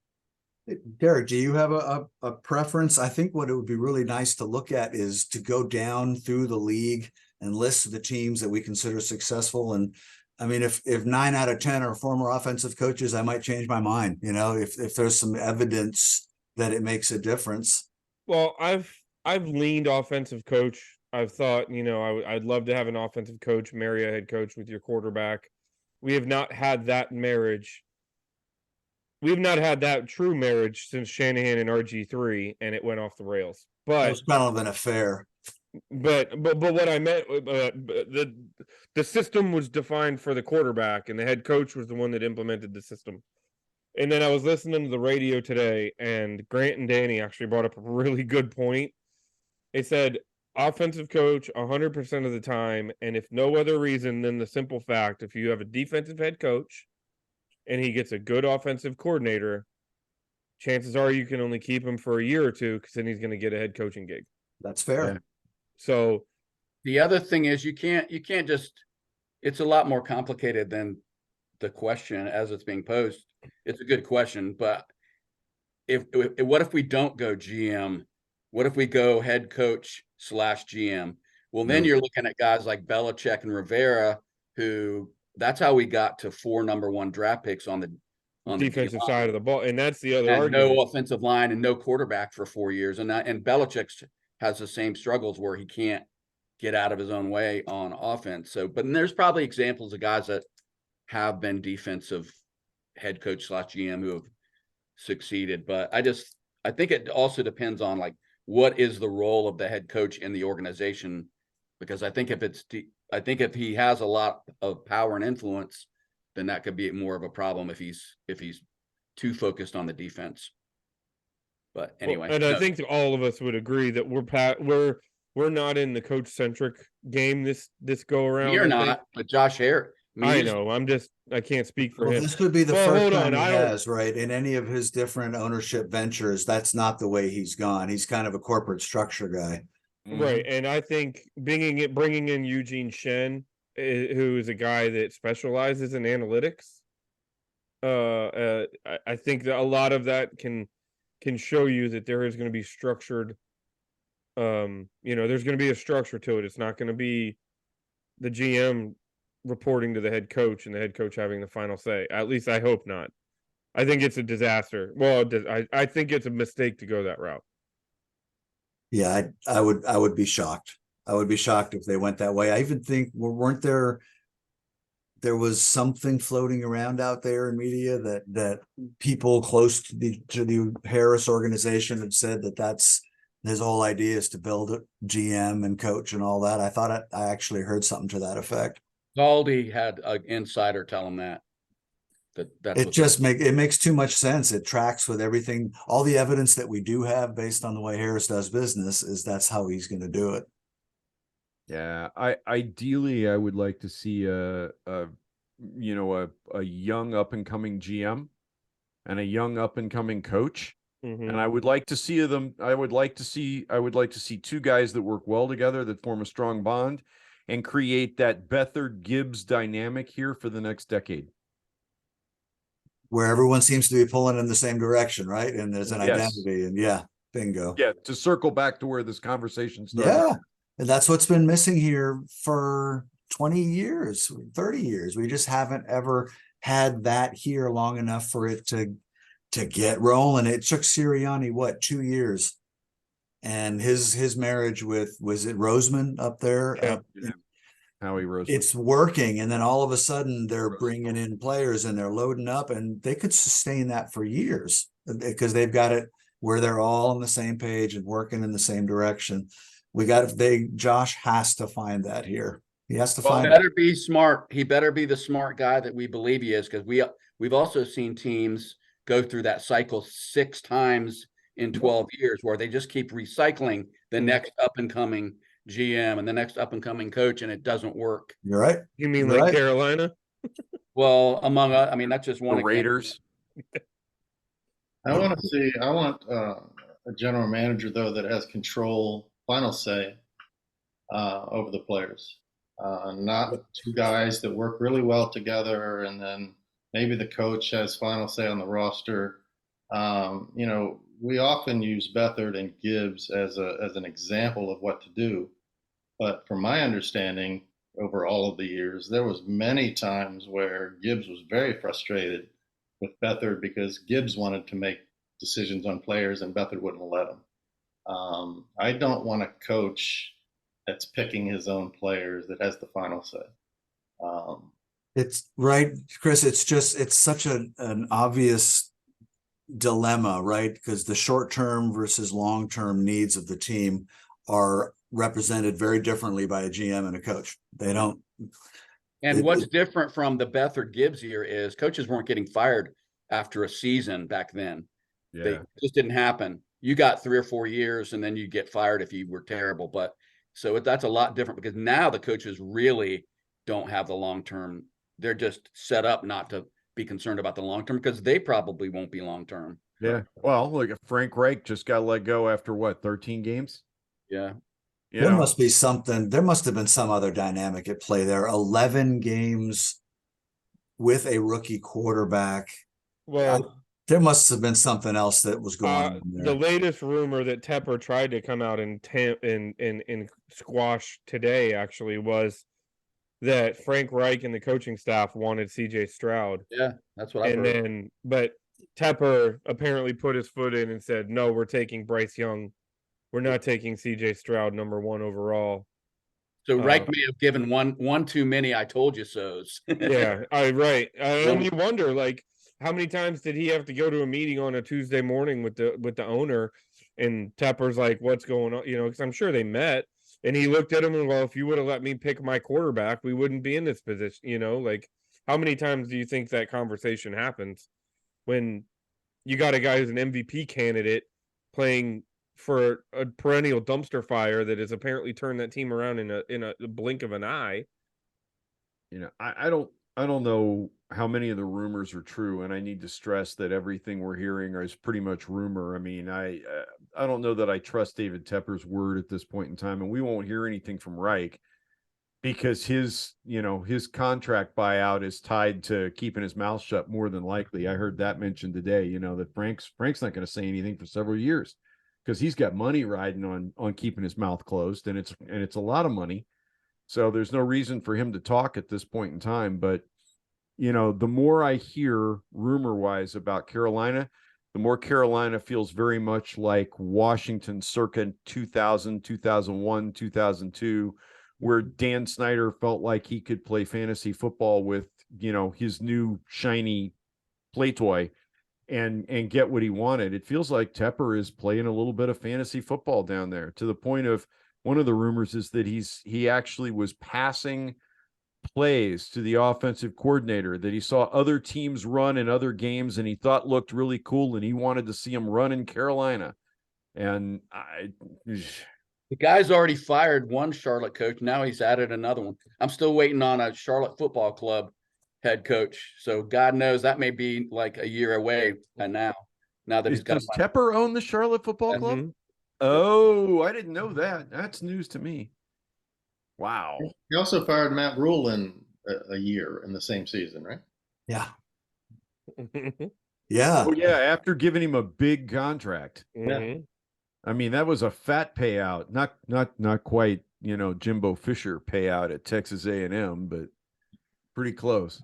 Speaker 3: Derek, do you have a preference? I think what it would be really nice to look at is to go down through the league and list the teams that we consider successful. And I mean, if 9 out of 10 are former offensive coaches, I might change my mind. You know, if there's some evidence that it makes a difference.
Speaker 1: Well, I've leaned offensive coach. I've thought, I'd love to have an offensive coach, marry a head coach with your quarterback. We have not had that marriage. We've not had that true marriage since Shanahan and RG3, and it went off the rails.
Speaker 3: It
Speaker 1: But
Speaker 3: was kind of an affair.
Speaker 1: But what I meant, the system was defined for the quarterback, and the head coach was the one that implemented the system. And then I was listening to the radio today, and Grant and Danny actually brought up a really good point. They said offensive coach 100% of the time, and if no other reason than the simple fact, if you have a defensive head coach and he gets a good offensive coordinator, chances are you can only keep him for a year or two because then he's going to get a head coaching gig.
Speaker 3: That's fair.
Speaker 4: Yeah.
Speaker 1: So
Speaker 2: the other thing is you can't just, it's a lot more complicated than the question as it's being posed. It's a good question, but what if we don't go GM? What if we go head coach / GM? Well, then you're looking at guys like Belichick and Rivera, who that's how we got to 4 number 1 draft picks on the
Speaker 1: defensive side of the ball, and that's the other
Speaker 2: and
Speaker 1: argument.
Speaker 2: no offensive line and no quarterback for 4 years, and Belichick has the same struggles where he can't get out of his own way on offense. So, but there's probably examples of guys that have been defensive head coach / GM who have succeeded. But I think it also depends on like what is the role of the head coach in the organization, because I think if he has a lot of power and influence, then that could be more of a problem if he's too focused on the defense. But anyway,
Speaker 1: well, and I think all of us would agree that we're not in the coach centric game this go around.
Speaker 2: You're not, but Josh Harris.
Speaker 1: I know. I can't speak for him.
Speaker 3: This would be the first time he
Speaker 1: I
Speaker 3: has, right? In any of his different ownership ventures, that's not the way he's gone. He's kind of a corporate structure guy.
Speaker 1: Right. And I think bringing in Eugene Shen, who is a guy that specializes in analytics, I think that a lot of that can show you that there is going to be structured, there's going to be a structure to it. It's not going to be the GM reporting to the head coach and the head coach having the final say. At least I hope not. I think it's a disaster. Well, I think it's a mistake to go that route.
Speaker 3: Yeah, I would be shocked. I would be shocked if they went that way. I even think there was something floating around out there in media that people close to the Harris organization had said that's his whole idea is to build a GM and coach and all that. I thought I actually heard something to that effect.
Speaker 2: Zaldi had an insider tell him that.
Speaker 3: It makes too much sense. It tracks with everything. All the evidence that we do have based on the way Harris does business is that's how he's going to do it.
Speaker 4: Yeah, ideally I would like to see a young up and coming GM and a young up and coming coach.
Speaker 1: Mm-hmm.
Speaker 4: And I would like to see them. I would like to see 2 guys that work well together, that form a strong bond, and create that Beathard-Gibbs dynamic here for the next decade,
Speaker 3: where everyone seems to be pulling in the same direction, right? And there's an identity, and bingo.
Speaker 4: Yeah, to circle back to where this conversation started.
Speaker 3: Yeah, and that's what's been missing here for 20 years, 30 years. We just haven't ever had that here long enough for it to get rolling. It took Sirianni 2 years, and his marriage with, was it Roseman up there?
Speaker 4: Yeah. Howie Roseman.
Speaker 3: It's working, and then all of a sudden they're bringing in players and they're loading up, and they could sustain that for years because they've got it where they're all on the same page and working in the same direction. Josh has to find that here. He has to
Speaker 2: Well,
Speaker 3: find it.
Speaker 2: better be smart. He better be the smart guy that we believe he is, because we've also seen teams go through that cycle 6 times in 12 years where they just keep recycling the next up and coming GM and the next up and coming coach, and it doesn't work.
Speaker 3: You're right.
Speaker 1: You mean
Speaker 3: You're
Speaker 1: like
Speaker 3: right.
Speaker 1: Carolina?
Speaker 2: Well, among us, I mean, that's just
Speaker 4: The
Speaker 2: one example.
Speaker 4: Raiders.
Speaker 5: I want a general manager though that has control, final say over the players. Not 2 guys that work really well together, and then maybe the coach has final say on the roster. We often use Beathard and Gibbs as an example of what to do, but from my understanding, over all of the years, there was many times where Gibbs was very frustrated with Beathard because Gibbs wanted to make decisions on players and Beathard wouldn't let him. I don't want a coach that's picking his own players that has the final say.
Speaker 3: It's right, Chris. It's such an obvious dilemma, right? Because the short-term versus long-term needs of the team are represented very differently by a GM and a coach. They don't.
Speaker 2: And what's different from the Beathard Gibbs year is coaches weren't getting fired after a season back then.
Speaker 4: Yeah.
Speaker 2: They just didn't happen. You got 3 or 4 years and then you get fired if you were terrible. But so that's a lot different because now the coaches really don't have the long term. They're just set up not to be concerned about the long term because they probably won't be long term.
Speaker 4: Yeah. Well, look, Frank Reich just got let go after what, 13 games?
Speaker 2: Yeah.
Speaker 3: There must be something. There must have been some other dynamic at play there. 11 games with a rookie quarterback.
Speaker 1: Well,
Speaker 3: there must have been something else that was going on there.
Speaker 1: The latest rumor that Tepper tried to come out and squash today actually was that Frank Reich and the coaching staff wanted CJ Stroud.
Speaker 2: Yeah, that's what I heard.
Speaker 1: But Tepper apparently put his foot in and said, "No, we're taking Bryce Young. We're not taking CJ Stroud number 1 overall."
Speaker 2: So Reich may have given one too many "I told you so"s.
Speaker 1: Yeah, right. I only wonder, like, how many times did he have to go to a meeting on a Tuesday morning with the owner, and Tepper's like, "What's going on?" Because I'm sure they met, and he looked at him and, "Well, if you would have let me pick my quarterback, we wouldn't be in this position." Like, how many times do you think that conversation happens when you got a guy who's an MVP candidate playing for a perennial dumpster fire that has apparently turned that team around in a blink of an eye?
Speaker 4: I don't know how many of the rumors are true, and I need to stress that everything we're hearing is pretty much rumor. I mean, I don't know that I trust David Tepper's word at this point in time, and we won't hear anything from Reich because his contract buyout is tied to keeping his mouth shut more than likely. I heard that mentioned today, that Frank's not going to say anything for several years because he's got money riding on keeping his mouth closed, and it's a lot of money. So there's no reason for him to talk at this point in time. But, the more I hear rumor-wise about Carolina, the more Carolina feels very much like Washington circa 2000, 2001, 2002, where Dan Snyder felt like he could play fantasy football with, his new shiny play toy and get what he wanted. It feels like Tepper is playing a little bit of fantasy football down there, to the point of one of the rumors is that he actually was passing plays to the offensive coordinator that he saw other teams run in other games and he thought looked really cool, and he wanted to see them run in Carolina. And
Speaker 2: the guy's already fired one Charlotte coach. Now he's added another one. I'm still waiting on a Charlotte Football Club head coach. So God knows that may be like a year away. And now that he's got.
Speaker 4: Does Tepper own the Charlotte Football Club?
Speaker 1: Mm-hmm.
Speaker 4: Oh, I didn't know that. That's news to me. Wow.
Speaker 5: He also fired Matt Rule in a year in the same season, right?
Speaker 3: Yeah. Yeah.
Speaker 4: Oh, yeah. After giving him a big contract.
Speaker 1: Mm-hmm.
Speaker 4: I mean, that was a fat payout. Not quite, Jimbo Fisher payout at Texas A&M, but pretty close.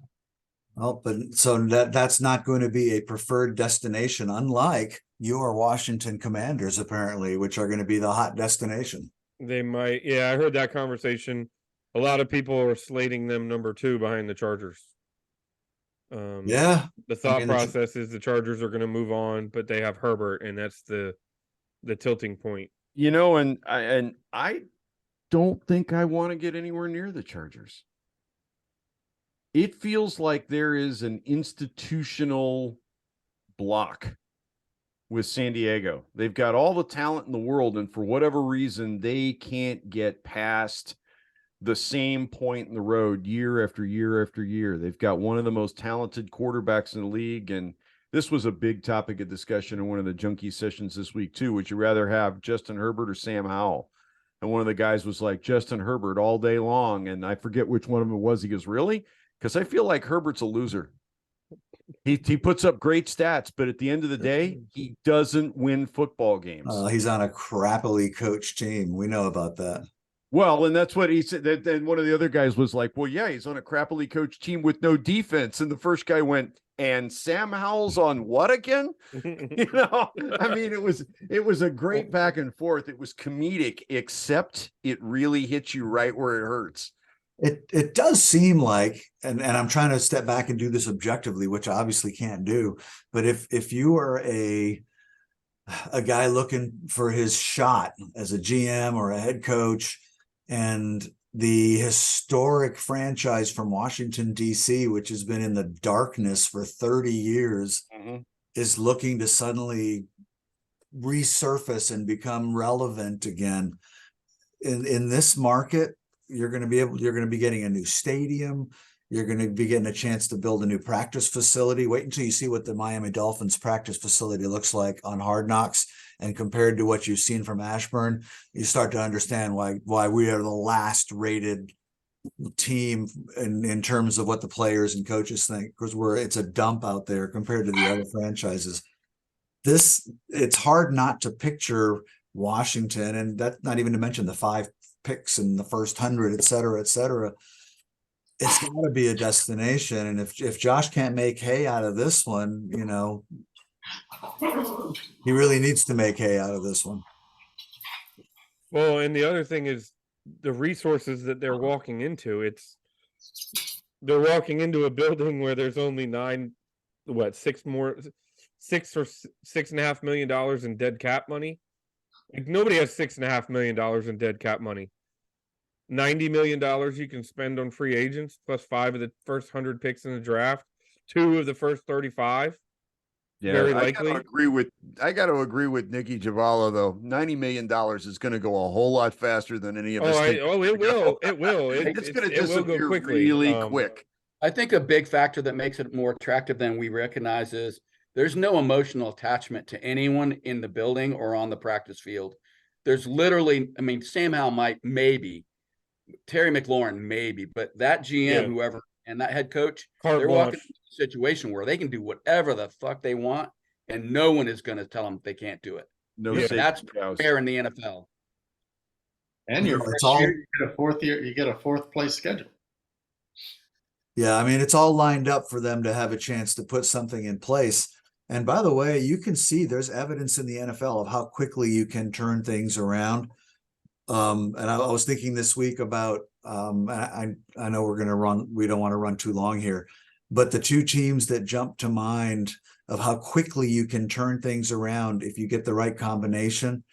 Speaker 3: Well, but so that's not going to be a preferred destination, unlike your Washington Commanders, apparently, which are going to be the hot destination.
Speaker 1: They might. Yeah, I heard that conversation. A lot of people are slating them number 2 behind the Chargers.
Speaker 3: Yeah.
Speaker 1: The thought process is the Chargers are going to move on, but they have Herbert, and that's the tilting point.
Speaker 4: You know, and I don't think I want to get anywhere near the Chargers. It feels like there is an institutional block with San Diego. They've got all the talent in the world, and for whatever reason, they can't get past the same point in the road year after year after year. They've got one of the most talented quarterbacks in the league, and this was a big topic of discussion in one of the junkie sessions this week too. Would you rather have Justin Herbert or Sam Howell? And one of the guys was like, Justin Herbert all day long. And I forget which one of them it was. He goes, really? Because I feel like Herbert's a loser. He puts up great stats, but at the end of the day, he doesn't win football games.
Speaker 3: He's on a crappily coached team. We know about that.
Speaker 4: Well, and that's what he said. Then one of the other guys was like, well, yeah, he's on a crappily coached team with no defense. And the first guy went, and Sam Howell's on what again? You know, I mean, it was a great back and forth. It was comedic, except it really hits you right where it hurts.
Speaker 3: It does seem like, and I'm trying to step back and do this objectively, which I obviously can't do, but if you are a guy looking for his shot as a GM or a head coach, and the historic franchise from Washington, D.C., which has been in the darkness for 30 years, is looking to suddenly resurface and become relevant again. In this market, you're going to be getting a new stadium. You're going to be getting a chance to build a new practice facility. Wait until you see what the Miami Dolphins practice facility looks like on Hard Knocks, and compared to what you've seen from Ashburn, you start to understand why we are the last rated team in terms of what the players and coaches think, because it's a dump out there compared to the other franchises. It's hard not to picture Washington, and that's not even to mention the 5 picks in the first 100, et cetera, et cetera. It's got to be a destination. And if Josh can't make hay out of this one, you know, he really needs to make hay out of this one.
Speaker 1: Well, and the other thing is the resources that they're walking into. They're walking into a building where there's only $6 or $6.5 million in dead cap money. Like, nobody has $6.5 million in dead cap money. $90 million you can spend on free agents, plus 5 of the first 100 picks in the draft, 2 of the first 35.
Speaker 4: Yeah,
Speaker 1: very likely.
Speaker 4: I got to agree with Nicky Javala though. $90 million is going to go a whole lot faster than any of us think.
Speaker 1: It will.
Speaker 4: It's going to disappear
Speaker 1: go quickly.
Speaker 4: really quick.
Speaker 2: I think a big factor that makes it more attractive than we recognize is there's no emotional attachment to anyone in the building or on the practice field. There's literally, I mean, Sam Howell maybe, Terry McLaurin maybe, but that GM, whoever, and that head coach, they're walking into a situation where they can do whatever the fuck they want, and no one is going to tell them they can't do it. That's fair in the NFL.
Speaker 5: And you get a 4th place schedule.
Speaker 3: Yeah, I mean, it's all lined up for them to have a chance to put something in place. And by the way, you can see there's evidence in the NFL of how quickly you can turn things around. And I was thinking this week about, I know we don't want to run too long here, but the 2 teams that jump to mind of how quickly you can turn things around if you get the right combination.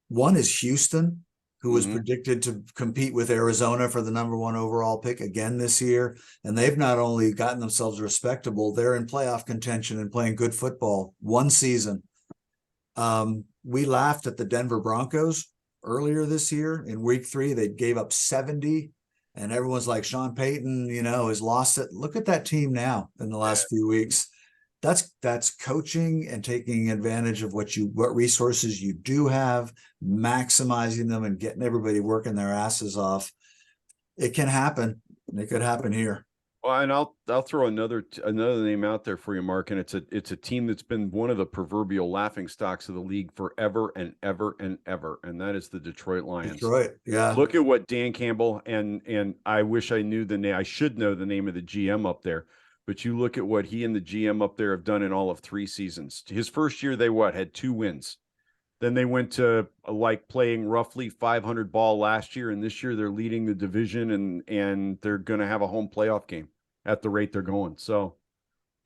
Speaker 3: One is Houston, who was predicted to compete with Arizona for the #1 overall pick again this year. And they've not only gotten themselves respectable, they're in playoff contention and playing good football 1 season. We laughed at the Denver Broncos earlier this year in week 3. They gave up 70, and everyone's like, Sean Payton, has lost it. Look at that team now in the last few weeks. That's coaching and taking advantage of what resources you do have, maximizing them and getting everybody working their asses off. It can happen. It could happen here.
Speaker 4: Well, and I'll throw another name out there for you, Mark, and it's a team that's been one of the proverbial laughing stocks of the league forever and ever and ever, and that is the Detroit Lions.
Speaker 3: Detroit, yeah.
Speaker 4: Look at what Dan Campbell and I wish I knew the name. I should know the name of the GM up there, but you look at what he and the GM up there have done in all of 3 seasons. His first year, they had 2 wins. Then they went to playing roughly 500 ball last year, and this year they're leading the division, and they're going to have a home playoff game at the rate they're going. So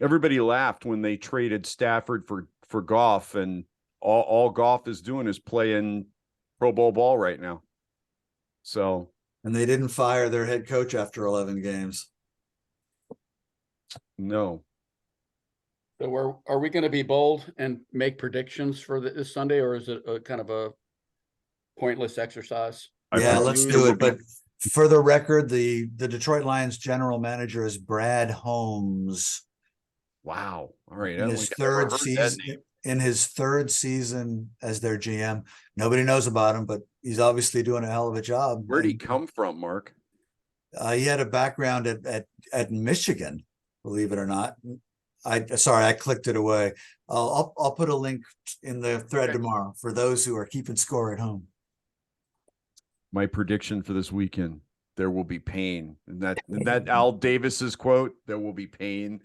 Speaker 4: everybody laughed when they traded Stafford for Goff, and all Goff is doing is playing Pro Bowl ball right now. So,
Speaker 3: And they didn't fire their head coach after 11 games.
Speaker 4: no.
Speaker 2: So are we going to be bold and make predictions for this Sunday, or is it a kind of a pointless exercise?
Speaker 3: Yeah,
Speaker 4: I
Speaker 3: let's
Speaker 4: presume
Speaker 3: do
Speaker 4: will
Speaker 3: it. But for the record, the Detroit Lions general manager is Brad Holmes.
Speaker 4: Wow. All right. I
Speaker 3: In
Speaker 4: don't
Speaker 3: his
Speaker 4: think I've ever
Speaker 3: third
Speaker 4: heard that
Speaker 3: season,
Speaker 4: name.
Speaker 3: in his third season as their GM. Nobody knows about him, but he's obviously doing a hell of a job.
Speaker 4: Where'd he
Speaker 3: And,
Speaker 4: come from, Mark?
Speaker 3: he had a background at Michigan, believe it or not. I clicked it away. I'll put a link in the thread
Speaker 2: Okay.
Speaker 3: tomorrow for those who are keeping score at home.
Speaker 4: My prediction for this weekend: there will be pain. And that Al Davis's quote, there will be pain.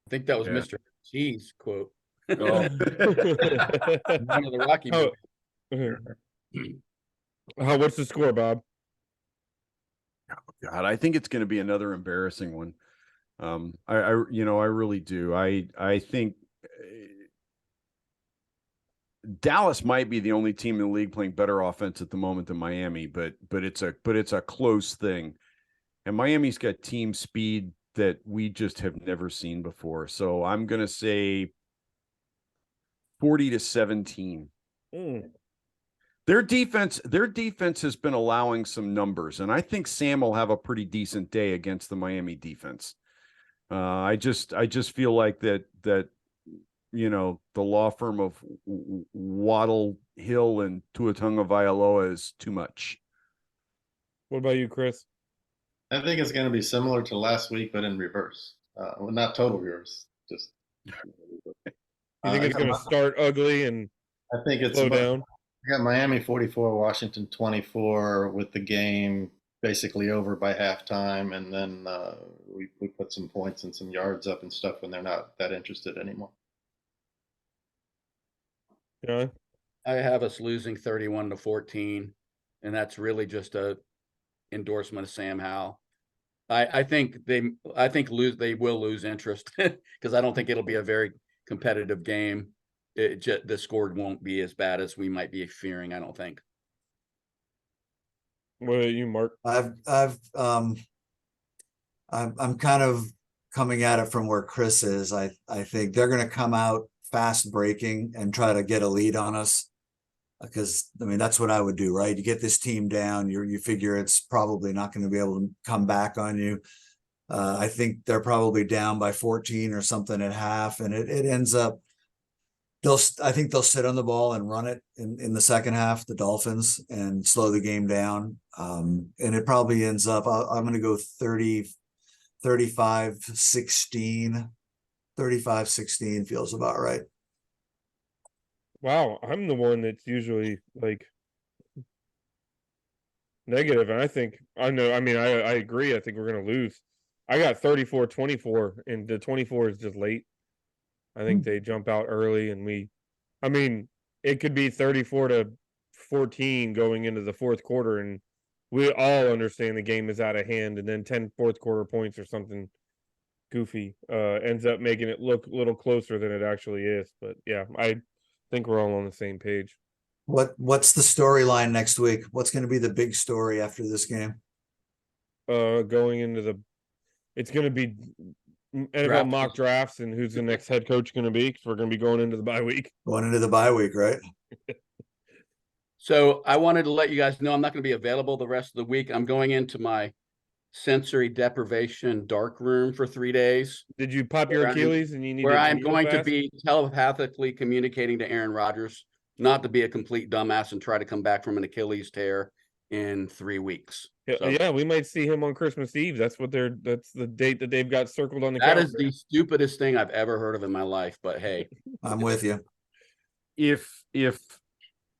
Speaker 2: I think that was
Speaker 4: Yeah.
Speaker 2: Mr. Cheese quote.
Speaker 4: Oh.
Speaker 2: One of the Rocky
Speaker 1: Oh.
Speaker 2: movies.
Speaker 1: What's the score, Bob?
Speaker 4: God, I think it's going to be another embarrassing one. I really do. I think Dallas might be the only team in the league playing better offense at the moment than Miami, but it's a close thing. And Miami's got team speed that we just have never seen before. So I'm going to say 40-17. Their defense has been allowing some numbers, and I think Sam will have a pretty decent day against the Miami defense. I just feel like that the law firm of Waddle Hill and Tuatunga Vailoa is too much.
Speaker 1: What about you, Chris?
Speaker 5: I think it's going to be similar to last week, but in reverse. Well, not total reverse. Just.
Speaker 1: You think it's going to start ugly and
Speaker 5: I think it's
Speaker 1: slow down?
Speaker 5: I got Miami 44, Washington 24, with the game basically over by halftime, and then we put some points and some yards up and stuff when they're not that interested anymore.
Speaker 1: Yeah.
Speaker 2: I have us losing 31-14, and that's really just a endorsement of Sam Howell. I think they will lose interest because I don't think it'll be a very competitive game. The score won't be as bad as we might be fearing, I don't think.
Speaker 1: What about you, Mark?
Speaker 3: I'm kind of coming at it from where Chris is. I think they're going to come out fast breaking and try to get a lead on us, because I mean that's what I would do, right? You get this team down, you figure it's probably not going to be able to come back on you. I think they're probably down by 14 or something at half, and it ends up I think they'll sit on the ball and run it in the second half, the Dolphins, and slow the game down. And it probably ends up, I'm going to go 35-16. 35-16 feels about right.
Speaker 1: Wow, I'm the one that's usually like negative, and I agree. I think we're going to lose. I got 34-24, and the 24 is just late. I think they jump out early, and it could be 34-14 going into the fourth quarter, and we all understand the game is out of hand, and then 10 fourth quarter points or something goofy ends up making it look a little closer than it actually is. But yeah, I think we're all on the same page.
Speaker 3: What's the storyline next week? What's going to be the big story after this game?
Speaker 1: Going into it's going to be NFL mock drafts and who's the next head coach going to be, because we're going to be going into the bye week.
Speaker 3: Going into the bye week, right?
Speaker 2: So I wanted to let you guys know I'm not going to be available the rest of the week. I'm going into my sensory deprivation dark room for 3 days.
Speaker 1: Did you pop your Achilles and you need
Speaker 2: where
Speaker 1: to
Speaker 2: I'm going to be telepathically communicating to Aaron Rodgers, not to be a complete dumbass and try to come back from an Achilles tear in 3 weeks.
Speaker 1: Yeah, we might see him on Christmas Eve. That's the date that they've got circled on the calendar.
Speaker 2: That is the stupidest thing I've ever heard of in my life, but hey.
Speaker 3: I'm with you.
Speaker 4: If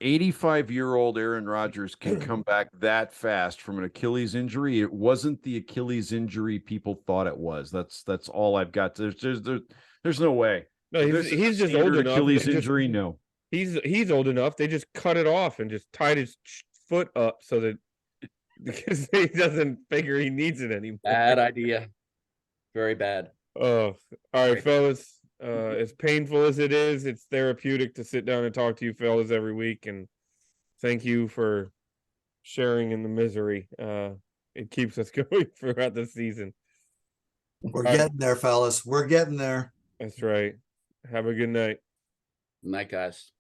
Speaker 4: 85-year-old Aaron Rodgers can come back that fast from an Achilles injury, it wasn't the Achilles injury people thought it was. That's all I've got. There's no way.
Speaker 1: No, he's just old enough.
Speaker 4: Achilles injury, no.
Speaker 1: He's old enough. They just cut it off and just tied his foot up so that because he doesn't figure he needs it anymore.
Speaker 2: Bad idea. Very bad.
Speaker 1: Oh, all right, fellas. As painful as it is, it's therapeutic to sit down and talk to you fellas every week, and thank you for sharing in the misery. It keeps us going throughout the season.
Speaker 3: We're
Speaker 1: All right.
Speaker 3: getting there, fellas. We're getting there.
Speaker 1: That's right. Have a good night.
Speaker 2: Night, guys.